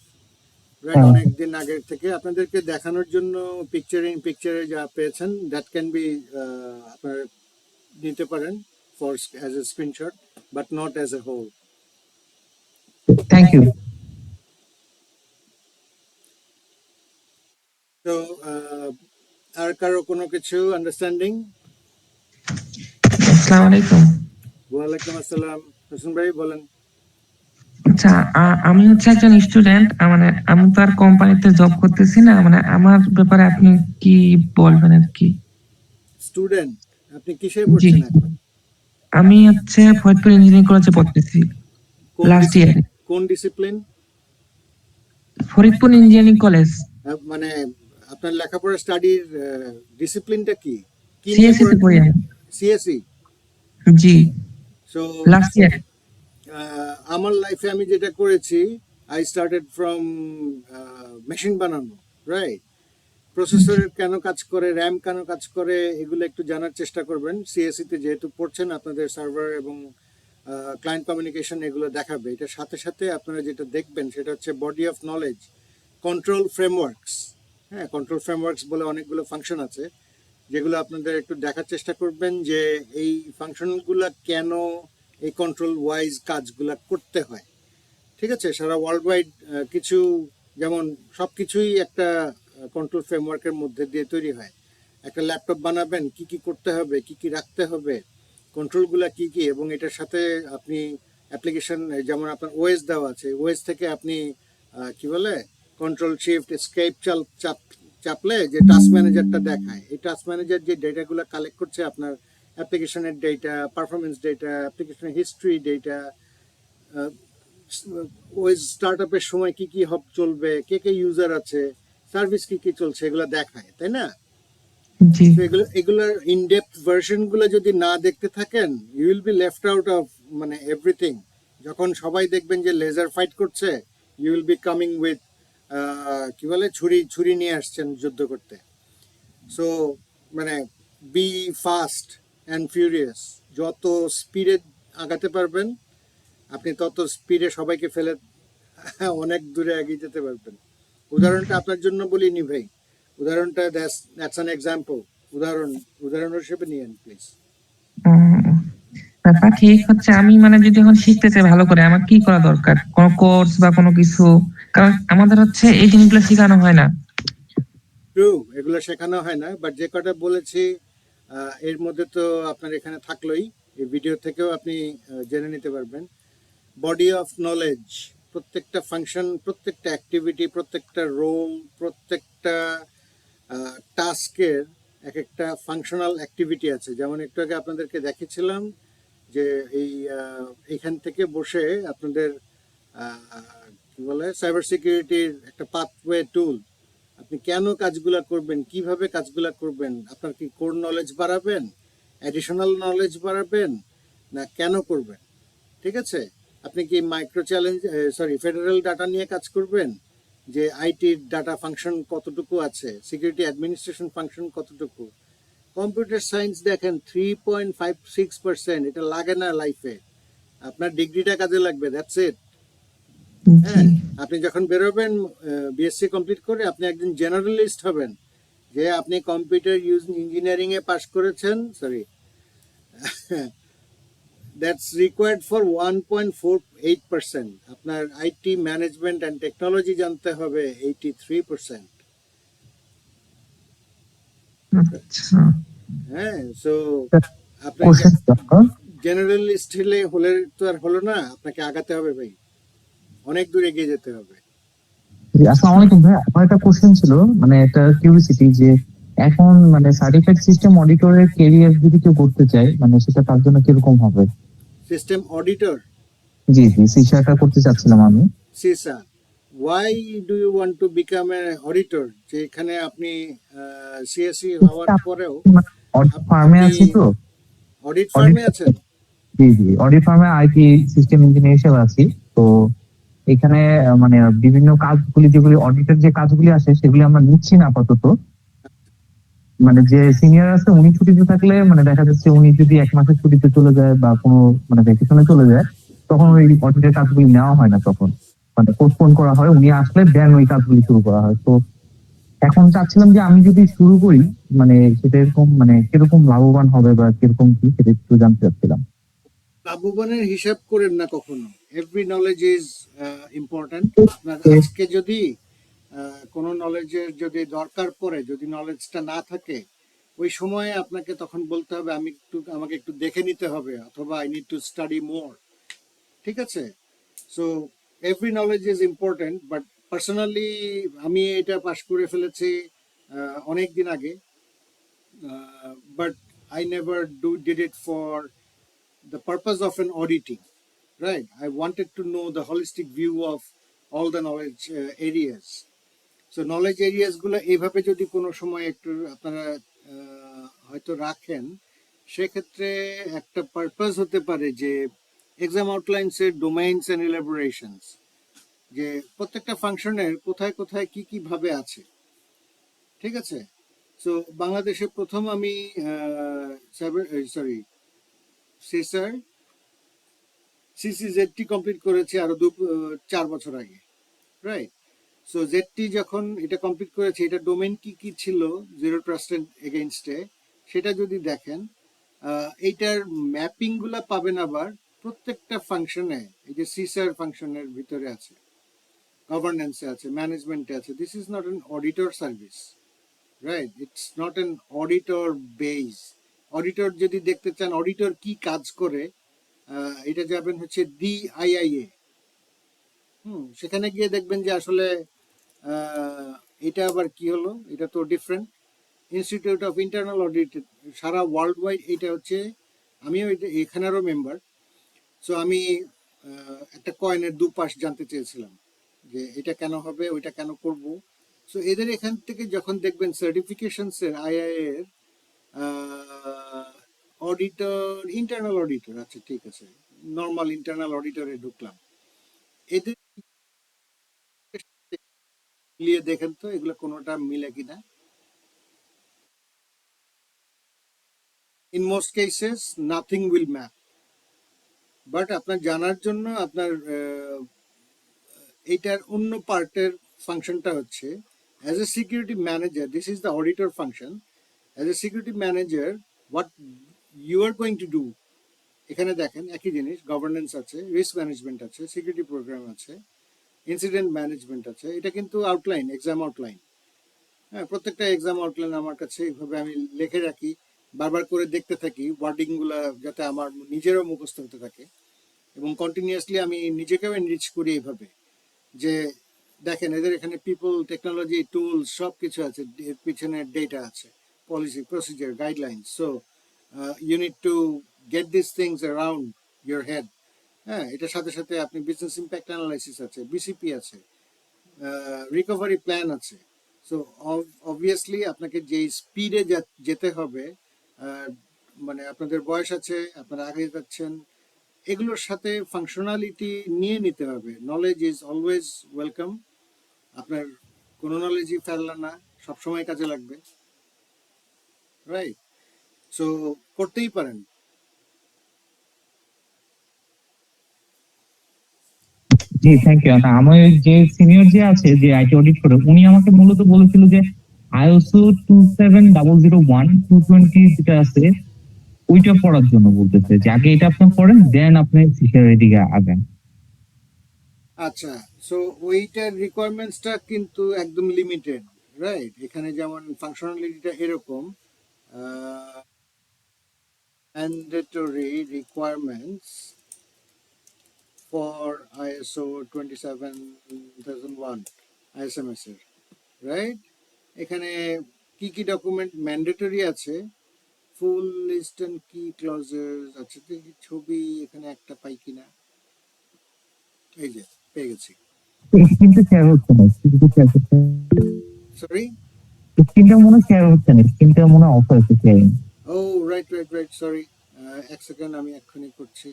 right? হ্যাঁ, অনেক দিন আগের থেকে আপনাদেরকে দেখানোর জন্য পিকচারে যা পেয়েছেন দ্যাট ক্যান বি আপনার নিতে পারেন for as a screenshot, but not as a whole. Thank you. তো আর কারো কোনো কিছু আন্ডারস্ট্যান্ডিং? আসসালামু আলাইকুম। ওয়ালাইকুম আসসালাম, হোসেন ভাই বলেন। আচ্ছা, আমি হচ্ছে একজন স্টুডেন্ট, মানে আমি তো আর কোম্পানিতে জব করতেছি না, মানে আমার ব্যাপারে আপনি কি বলবেন আর কি? স্টুডেন্ট, আপনি কিসে জি, পড়ছেন এখন? আমি হচ্ছে ফরিদপুর ইঞ্জিনিয়ারিং কলেজে পড়তেছি, কোন লাস্ট ইয়ারে। কোন ডিসিপ্লিন? ফরিদপুর ইঞ্জিনিয়ারিং কলেজ, মানে আপনার লেখাপড়া স্টাডির ডিসিপ্লিনটা কি, কি নিয়ে সিএসসি তে পড়েন? পড়ি আমি। সিএসই। জি, সো লাস্ট ইয়ার। আমার লাইফে আমি যেটা করেছি, আই স্টার্টেড ফ্রম মেশিন বানানো, রাইট? প্রসেসরের কেন কাজ করে, র্যাম কেন কাজ করে, এগুলো একটু জানার চেষ্টা করবেন। সিএসসি তে যেহেতু পড়ছেন, আপনাদের সার্ভার এবং ক্লায়েন্ট কমিউনিকেশন এগুলো দেখাবে। এটার সাথে সাথে আপনারা যেটা দেখবেন সেটা হচ্ছে body of knowledge, control frameworks. হ্যাঁ, কন্ট্রোল ফ্রেমওয়ার্কস বলে অনেকগুলো ফাংশন আছে, যেগুলো আপনাদের একটু দেখার চেষ্টা করবেন যে এই ফাংশনগুলো কেন এই কন্ট্রোল ওয়াইজ কাজগুলো করতে হয়। ঠিক আছে, সারা ওয়ার্ল্ড ওয়াইড কিছু, যেমন সব কিছুই একটা কন্ট্রোল ফ্রেমওয়ার্কের মধ্যে দিয়ে তৈরি হয়। একটা ল্যাপটপ বানাবেন, কি কি করতে হবে, কি কি রাখতে হবে, কন্ট্রোলগুলো কি কি, এবং এটার সাথে আপনি অ্যাপ্লিকেশন, যেমন আপনার ওএস দেওয়া আছে, ওএস থেকে আপনি কি বলে কন্ট্রোল শিফট এসকেপ চাপলে যে টাস্ক ম্যানেজারটা দেখায়, এই টাস্ক ম্যানেজার যে ডেটাগুলো কালেক্ট করছে, আপনার অ্যাপ্লিকেশনের ডেটা, পারফরমেন্স ডেটা, অ্যাপ্লিকেশনের হিস্ট্রি ডেটা, ওই স্টার্ট আপের সময় কি কি হব চলবে, কে কে ইউজার আছে, সার্ভিস কি কি চলছে, এগুলো দেখায়, তাই না? জি, তো এগুলোর ইনডেপথ ভার্সন গুলো যদি না দেখতে থাকেন, you will be left out of মানে এভরিথিং। যখন সবাই দেখবেন যে লেজার ফাইট করছে, you will be coming with কি বলে ছুরি ছুরি নিয়ে আসছেন যুদ্ধ করতে। সো মানে বি ফাস্ট অ্যান্ড ফিউরিয়াস, যত স্পিডে আগাতে পারবেন আপনি তত স্পিডে সবাইকে ফেলে অনেক দূরে এগিয়ে যেতে পারবেন। উদাহরণটা আপনার জন্য বলিনি ভাই, উদাহরণটা দ্যাটস অ্যান এক্সাম্পল। উদাহরণ হিসেবে নিয়েন প্লিজ। ব্যাপার ঠিক হচ্ছে, আমি মানে যদি এখন শিখতে চাই ভালো করে, আমার কি করা দরকার? কোনো কোর্স বা কোনো কিছু? কারণ আমাদের হচ্ছে এই জিনিসগুলো শেখানো হয় না। ট্রু, এগুলো শেখানো হয় না, বাট যে কটা বলেছি এর মধ্যে তো আপনার এখানে থাকলোই, এই ভিডিও থেকেও আপনি জেনে নিতে পারবেন। বডি অফ নলেজ, প্রত্যেকটা ফাংশন, প্রত্যেকটা অ্যাক্টিভিটি, প্রত্যেকটা রোল, প্রত্যেকটা টাস্কের এক একটা ফাংশনাল অ্যাক্টিভিটি আছে। যেমন একটু আগে আপনাদেরকে দেখেছিলাম যে এইখান থেকে বসে আপনাদের কি বলে সাইবার সিকিউরিটির একটা পাথওয়ে টুল, আপনি কেন কাজগুলা করবেন, কিভাবে কাজগুলা করবেন, আপনার কি কোর নলেজ বাড়াবেন, অ্যাডিশনাল নলেজ বাড়াবেন, না কেন করবেন? ঠিক আছে, আপনি কি মাইক্রো চ্যালেঞ্জ ফেডারেল ডাটা নিয়ে কাজ করবেন, যে আইটির ডাটা ফাংশন কতটুকু আছে, সিকিউরিটি অ্যাডমিনিস্ট্রেশন ফাংশন কতটুকু। কম্পিউটার সায়েন্স দেখেন 3.56%, এটা লাগে না লাইফে, আপনার ডিগ্রিটা কাজে লাগবে, দ্যাটস ইট। জি, হ্যাঁ, আপনি যখন বেরোবেন বিএসসি কমপ্লিট করে, আপনি একজন জেনারেলিস্ট হবেন, যে আপনি কম্পিউটার ইঞ্জিনিয়ারিং এ পাশ করেছেন, সরি, দ্যাটস রিকোয়ার্ড ফর 1.48%। আপনার আইটি ম্যানেজমেন্ট অ্যান্ড টেকনোলজি জানতে হবে 83%। আচ্ছা। হ্যাঁ, সো আপনি কোশ্চেন দরকার। জেনারেলিস্ট হলে তো আর হলো না, আপনাকে আগাতে হবে ভাই, অনেক দূর এগিয়ে যেতে হবে। জি, আসসালামু আলাইকুম ভাই, আমার একটা কোশ্চেন ছিল, মানে একটা কিউরিওসিটি, যে এখন মানে সার্টিফাইড সিস্টেম অডিটরের ক্যারিয়ার যদি কেউ করতে চায়, মানে সেটা তার জন্য কিরকম হবে? সিস্টেম অডিটর, জি জি, সিসাটা করতে চাচ্ছিলাম আমি। CISA, why do you want to become a auditor? যে এখানে আপনি সিএসসি হওয়ার পরেও অডিট ফার্মে আপনি আছি তো। অডিট অডিট, ফার্মে আছেন। জি জি, অডিট ফার্মে আইটি সিস্টেম ইঞ্জিনিয়ার হিসেবে আছি। তো এখানে মানে বিভিন্ন কাজগুলি, যেগুলি অডিটের যে কাজগুলি আসে সেগুলি আমরা নিচ্ছি না আপাতত। মানে যে সিনিয়র আছে উনি ছুটিতে থাকলে মানে দেখা যাচ্ছে উনি যদি 1 মাসের ছুটিতে চলে যায় বা কোনো মানে ভ্যাকেশনে চলে যায়, তখন ওই অডিটের কাজগুলি নেওয়া হয় না, তখন মানে পোস্টপোন করা হয়। উনি আসলে দেন ওই কাজগুলি শুরু করা হয়। তো এখন চাচ্ছিলাম যে আমি যদি শুরু করি, মানে সেটা এরকম মানে কিরকম লাভবান হবে বা কিরকম কি, সেটা একটু জানতে চাচ্ছিলাম। লাভবানের হিসাব করেন না কখনো। Every knowledge is important. আপনার আজকে যদি কোনো নলেজের যদি দরকার পড়ে, যদি নলেজটা না থাকে, ওই সময়ে আপনাকে তখন বলতে হবে আমাকে একটু দেখে নিতে হবে, অথবা আই নিড টু স্টাডি মোর। ঠিক আছে? So every knowledge is important, but personally আমি এটা পাশ করে ফেলেছি অনেক দিন আগে, but I never did it for the purpose of an auditing, right? I wanted to know the holistic view of all the knowledge areas. So knowledge areas গুলো এইভাবে যদি কোনো সময় একটু আপনারা হয়তো রাখেন, সেক্ষেত্রে একটা পারপাস হতে পারে যে এক্সাম আউটলাইন্স এর ডোমেইনস এন্ড ইলাবোরেশনস, যে প্রত্যেকটা ফাংশনের কোথায় কোথায় কি কি ভাবে আছে। ঠিক আছে? সো বাংলাদেশে প্রথম আমি সরি সিসার সিসি কমপ্লিট করেছি আরো 4 বছর আগে, রাইট? সো জেডটি যখন এটা কমপ্লিট করেছে, এটা ডোমেন কি কি ছিল জিরো ট্রাস্ট এগেইনস্টে, সেটা যদি দেখেন, এইটার ম্যাপিং গুলা পাবেন আবার প্রত্যেকটা ফাংশনে। এই যে সিসার ফাংশনের ভিতরে আছে, গভর্নেন্সে আছে, ম্যানেজমেন্টে আছে। This is not an auditor service, right? It's not an auditor base. Auditor যদি দেখতে চান অডিটর কি কাজ করে, এটা যাবেন হচ্ছে ডিআইআইএ। সেখানে গিয়ে দেখবেন যে আসলে এটা আবার কি হলো, এটা তো different. Institute of internal audit, সারা ওয়ার্ল্ড ওয়াইড এটা হচ্ছে। আমিও এখানেরও মেম্বার। সো আমি একটা কয়েনের দুপাশ জানতে চেয়েছিলাম, যে এটা কেন হবে, ওইটা কেন করব। সো এদের এখান থেকে যখন দেখবেন সার্টিফিকেশনসের আইআইএ এর অডিটর, ইন্টারনাল অডিটর, আচ্ছা ঠিক আছে, নর্মাল ইন্টারনাল অডিটরে ঢুকলাম। এদের মিলিয়ে দেখেন তো এগুলো কোনোটা মিলে কিনা। In most cases nothing will map. But আপনার জানার জন্য আপনার এইটার অন্য পার্টের ফাংশনটা হচ্ছে, as a security manager, this is the auditor function. As a security manager, what you are going to do, এখানে দেখেন একই জিনিস, গভর্নেন্স আছে, রিস্ক ম্যানেজমেন্ট আছে, সিকিউরিটি প্রোগ্রাম আছে, ইনসিডেন্ট ম্যানেজমেন্ট আছে। এটা কিন্তু আউটলাইন, এক্সাম আউটলাইন। হ্যাঁ, প্রত্যেকটা এক্সাম আউটলাইন আমার কাছে এইভাবে আমি লিখে রাখি, বারবার করে দেখতে থাকি ওয়ার্ডিং গুলা, যাতে আমার নিজেরও মুখস্থ হতে থাকে। এবং কন্টিনিউয়াসলি আমি নিজেকেও এনরিচ করি এইভাবে, যে দেখেন এদের এখানে পিপল, টেকনোলজি, টুলস সব কিছু আছে, এর পিছনে ডেটা আছে, policy, procedure, guideline. So you need to get this things around your head. হ্যাঁ, এটার সাথে সাথে আপনি বিজনেস ইম্প্যাক্ট অ্যানালাইসিস আছে, বিসিপি আছে, রিকভারি প্ল্যান আছে। সো অবভিয়াসলি আপনাকে যে স্পিডে যেতে হবে, মানে আপনাদের বয়স আছে, আপনারা আগে যাচ্ছেন, এগুলোর সাথে ফাংশনালিটি নিয়ে নিতে হবে। Knowledge is always welcome. আপনার কোনো নলেজই ফেললা না, সবসময় কাজে লাগবে, রাইট? সো করতেই পারেন। জি, থ্যাংক ইউ। আমার যে সিনিয়র যে আছে, যে আইটি অডিট করে, উনি আমাকে মূলত বলেছিল যে আইএসও 27001 220 যেটা আছে ওইটা পড়ার জন্য বলতেছে, যে আগে এটা আপনি পড়েন, দেন আপনি সিকিউরিটির দিকে আগান। আচ্ছা, সো ওইটার রিকোয়ারমেন্টসটা কিন্তু একদম লিমিটেড, রাইট? এখানে যেমন ফাংশনালিটিটা এরকম, mandatory requirements for ISO 27001 ISMS এর, রাইট? এখানে কি কি ডকুমেন্ট ম্যান্ডেটরি আছে, ফুল লিস্ট এন্ড কি ক্লজেস আছে। দেখি ছবি এখানে একটা পাই কিনা। এই যে পেয়ে গেছি। স্ক্রিনটা শেয়ার হচ্ছে না, স্ক্রিনটা শেয়ার করতে, সরি। স্ক্রিনটা মনে হয় শেয়ার হচ্ছে না, স্ক্রিনটা মনে হয় অফ হয়েছে শেয়ারিং। ও রাইট সরি। এক সেকেন্ড, আমি এক্ষুনি করছি।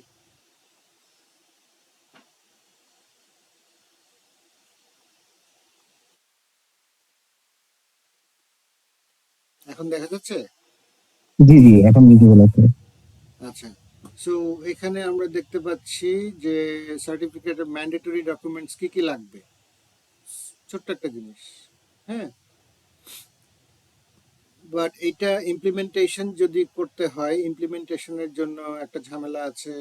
এখন দেখা যাচ্ছে? জি জি, এখন ভিজিবল আছে। আচ্ছা, সো এখানে আমরা দেখতে পাচ্ছি যে সার্টিফিকেটের ম্যান্ডেটরি ডকুমেন্টস কি কি লাগবে। ছোট্ট একটা জিনিস, হ্যাঁ, বাট এটা ইমপ্লিমেন্টেশন যদি করতে হয়, ইমপ্লিমেন্টেশনের জন্য একটা ঝামেলা আছে।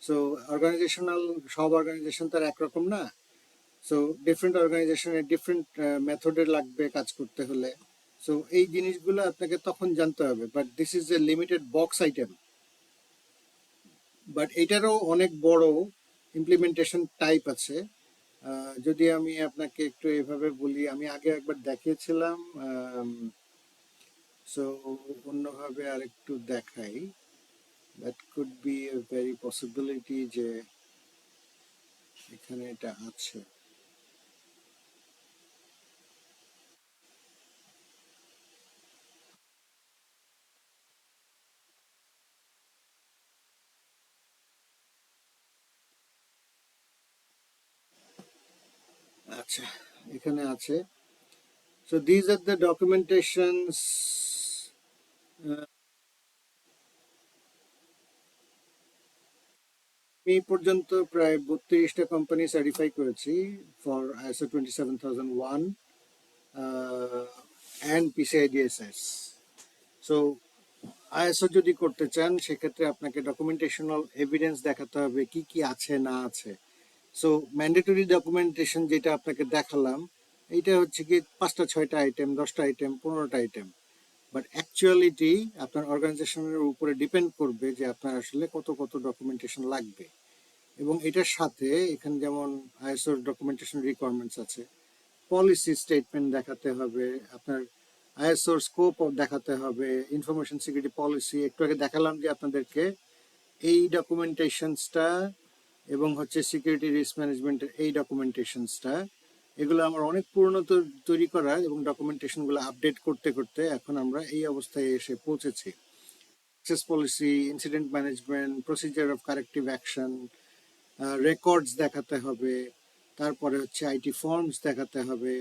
সো অর্গানাইজেশনাল, সব অর্গানাইজেশন তো আর একরকম না। সো ডিফারেন্ট অর্গানাইজেশনের ডিফারেন্ট মেথডে লাগবে কাজ করতে হলে। সো এই জিনিসগুলো আপনাকে তখন জানতে হবে, but this is a limited box item. But এটারও অনেক বড় ইমপ্লিমেন্টেশন টাইপ আছে। যদি আমি আপনাকে একটু এভাবে বলি, আমি আগে একবার দেখিয়েছিলাম, সো অন্যভাবে আরেকটু দেখাই। That could B a very possibility যে এখানে এটা আছে। আচ্ছা, এখানে আছে। So these are the ডকুমেন্টেশনস। আমি এই পর্যন্ত প্রায় 32টা কোম্পানি সার্টিফাই করেছি for ISO 27001 and PCI DSS। So ISO যদি করতে চান সেক্ষেত্রে আপনাকে ডকুমেন্টেশনাল এভিডেন্স দেখাতে হবে কি কি আছে না আছে। সো ম্যান্ডেটরি ডকুমেন্টেশন যেটা আপনাকে দেখালাম, এইটা হচ্ছে কি 5টা 6টা আইটেম, 10টা আইটেম, 15টা আইটেম। বাট অ্যাকচুয়ালিটি আপনার অর্গানাইজেশনের উপরে ডিপেন্ড করবে যে আপনার আসলে কত কত ডকুমেন্টেশন লাগবে। এবং এটার সাথে এখানে যেমন ISO ডকুমেন্টেশন রিকোয়ারমেন্টস আছে, পলিসি স্টেটমেন্ট দেখাতে হবে, আপনার ISO স্কোপ দেখাতে হবে, ইনফরমেশন সিকিউরিটি পলিসি একটু আগে দেখালাম যে আপনাদেরকে এই ডকুমেন্টেশনসটা, এবং হচ্ছে সিকিউরিটি রিস্ক ম্যানেজমেন্টের এই ডকুমেন্টেশনসটা, এগুলো আমার অনেক পুরনো তৈরি করা, এবং ডকুমেন্টেশনগুলো আপডেট করতে করতে এখন আমরা এই অবস্থায় এসে পৌঁছেছি। Access policy, incident management, procedure of corrective action, records দেখাতে হবে, তারপরে হচ্ছে আইটি ফর্মস দেখাতে হবে,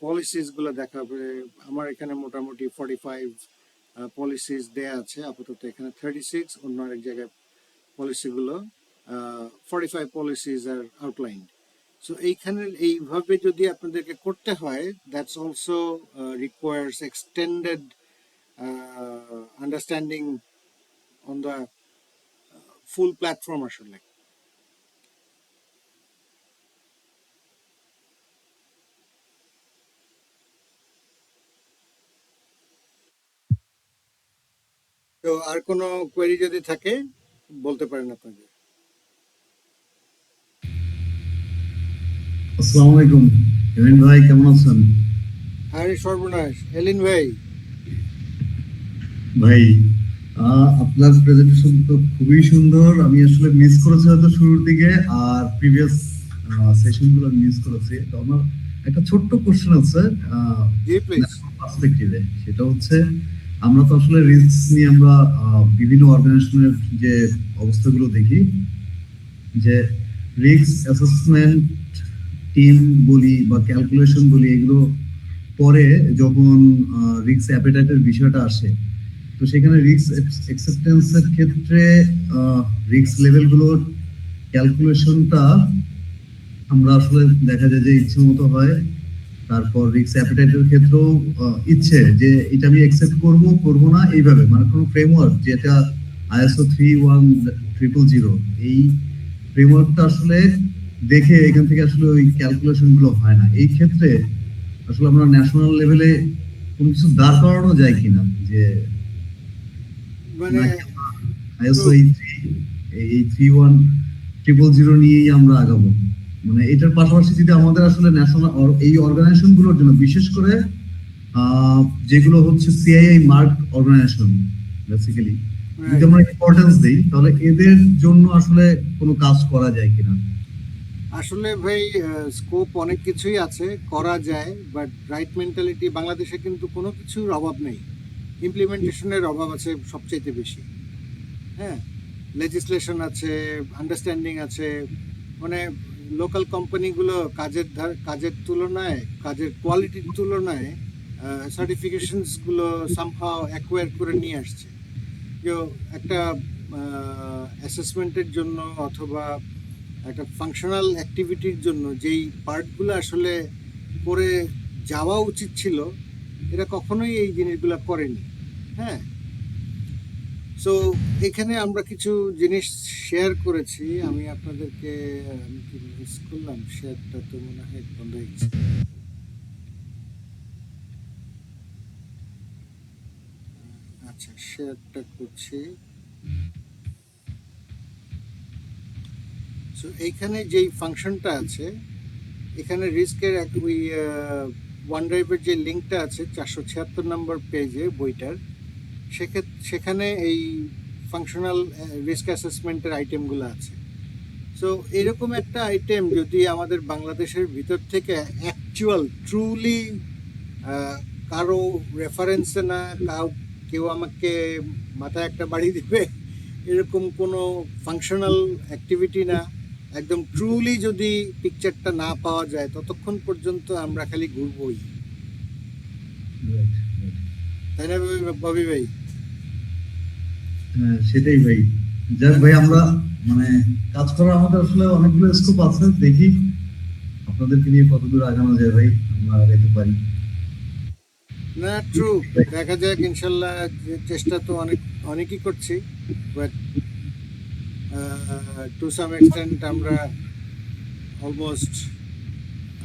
পলিসিসগুলো দেখাবে। আমার এখানে মোটামুটি 45 পলিসিস দেয়া আছে, আপাতত এখানে 36, অন্য আরেক জায়গায় পলিসিগুলো 45 পলিসিস আর আউটলাইন। সো এইখানে এইভাবে যদি আপনাদেরকে করতে হয়, that's also requires extended understanding on the full platform আসলে। তো আর কোনো কোয়েরি যদি থাকে বলতে পারেন আপনাদের। আসসালামু আলাইকুম এমিন ভাই, কেমন আছেন? আরে সর্বনাশ, এলিন ভাই। ভাই আপনার প্রেজেন্টেশন তো খুবই সুন্দর। আমি আসলে মিস করেছি হয়তো শুরুর দিকে, আর প্রিভিয়াস সেশনগুলো মিস করেছি। তো আমার একটা ছোট্ট কোশ্চেন আছে জি প্লিজ। পার্সপেক্টিভে। সেটা হচ্ছে, আমরা তো আসলে রিস্ক নিয়ে আমরা বিভিন্ন অর্গানাইজেশনের যে অবস্থাগুলো দেখি, যে রিস্ক অ্যাসেসমেন্ট টিম বলি বা ক্যালকুলেশন বলি, এগুলো পরে যখন রিস্ক অ্যাপেটাইটের বিষয়টা আসে, তো সেখানে রিস্ক অ্যাকসেপ্টেন্সের ক্ষেত্রে রিস্ক লেভেলগুলোর ক্যালকুলেশনটা আমরা আসলে দেখা যায় যে ইচ্ছে মতো হয়। তারপর রিস্ক অ্যাপেটাইটের ক্ষেত্রেও ইচ্ছে যে এটা আমি অ্যাকসেপ্ট করব করব না, এইভাবে মানে কোনো ফ্রেমওয়ার্ক, যেটা ISO 31000 এই ফ্রেমওয়ার্কটা আসলে দেখে এখান থেকে আসলে ওই ক্যালকুলেশন গুলো হয় না। এই ক্ষেত্রে আসলে আমরা ন্যাশনাল লেভেলে কোনো কিছু দাঁড় করানো যায় কিনা, যে মানে ISO এই 31000 নিয়েই আমরা আগাবো। মানে এটার পাশাপাশি যদি আমাদের আসলে ন্যাশনাল এই অর্গানাইজেশন গুলোর জন্য, বিশেষ করে যেগুলো হচ্ছে CII মার্ক অর্গানাইজেশন বেসিক্যালি, যদি আমরা ইম্পর্টেন্স দিই তাহলে এদের জন্য আসলে কোনো কাজ করা যায় কিনা? আসলে ভাই স্কোপ অনেক কিছুই আছে, করা যায়, বাট রাইট মেন্টালিটি বাংলাদেশে কিন্তু কোনো কিছুর অভাব নেই, ইমপ্লিমেন্টেশনের অভাব আছে সবচেয়ে বেশি। হ্যাঁ, লেজিসলেশন আছে, আন্ডারস্ট্যান্ডিং আছে, মানে লোকাল কোম্পানিগুলো কাজের তুলনায়, কাজের কোয়ালিটির তুলনায় সার্টিফিকেশনসগুলো সামহাও অ্যাকোয়ার করে নিয়ে আসছে। কেউ একটা অ্যাসেসমেন্টের জন্য অথবা একটা ফাংশনাল অ্যাক্টিভিটির জন্য যেই পার্টগুলো আসলে করে যাওয়া উচিত ছিল, এরা কখনোই এই জিনিসগুলো করেনি। হ্যাঁ, সো এখানে আমরা কিছু জিনিস শেয়ার করেছি, আমি আপনাদেরকে আমি কি মিস করলাম, শেয়ারটা তো মনে হয় বন্ধ হয়ে গেছে। আচ্ছা, শেয়ারটা করছি। সো এইখানে যেই ফাংশনটা আছে, এখানে রিস্কের ওই ওয়ান ড্রাইভের যে লিঙ্কটা আছে 476 নম্বর পেজে বইটার, সেখানে এই ফাংশনাল রিস্ক অ্যাসেসমেন্টের আইটেমগুলো আছে। সো এরকম একটা আইটেম যদি আমাদের বাংলাদেশের ভিতর থেকে অ্যাকচুয়াল ট্রুলি কারো রেফারেন্সে না, কেউ আমাকে মাথায় একটা বাড়ি দিবে এরকম কোনো ফাংশনাল অ্যাক্টিভিটি না, একদম ট্রুলি যদি পিকচারটা না পাওয়া যায় ততক্ষণ পর্যন্ত আমরা খালি ঘুরবই, তাই না ববি ভাই? হ্যাঁ, সেটাই ভাই। যাক ভাই, আমরা মানে কাজ করার আমাদের আসলে অনেকগুলো স্কোপ আছে, দেখি আপনাদেরকে নিয়ে কতদূর আগানো যায় ভাই, আমরা আগাইতে পারি। না, ট্রু, দেখা যাক ইনশাল্লাহ। চেষ্টা তো অনেকই করছি, বাট টু সাম এক্সটেন্ট আমরা অলমোস্ট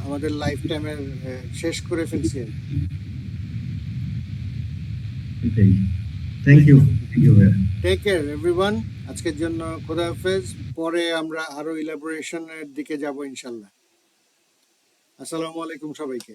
আমাদের লাইফ টাইমের শেষ করে ফেলছি। এটাই। থ্যাংক ইউ ভাই। টেক কেয়ার এভরিওয়ান, আজকের জন্য খোদা হাফেজ। পরে আমরা আরো ইলাবোরেশনের দিকে যাব ইনশাল্লাহ। আসসালামু আলাইকুম সবাইকে।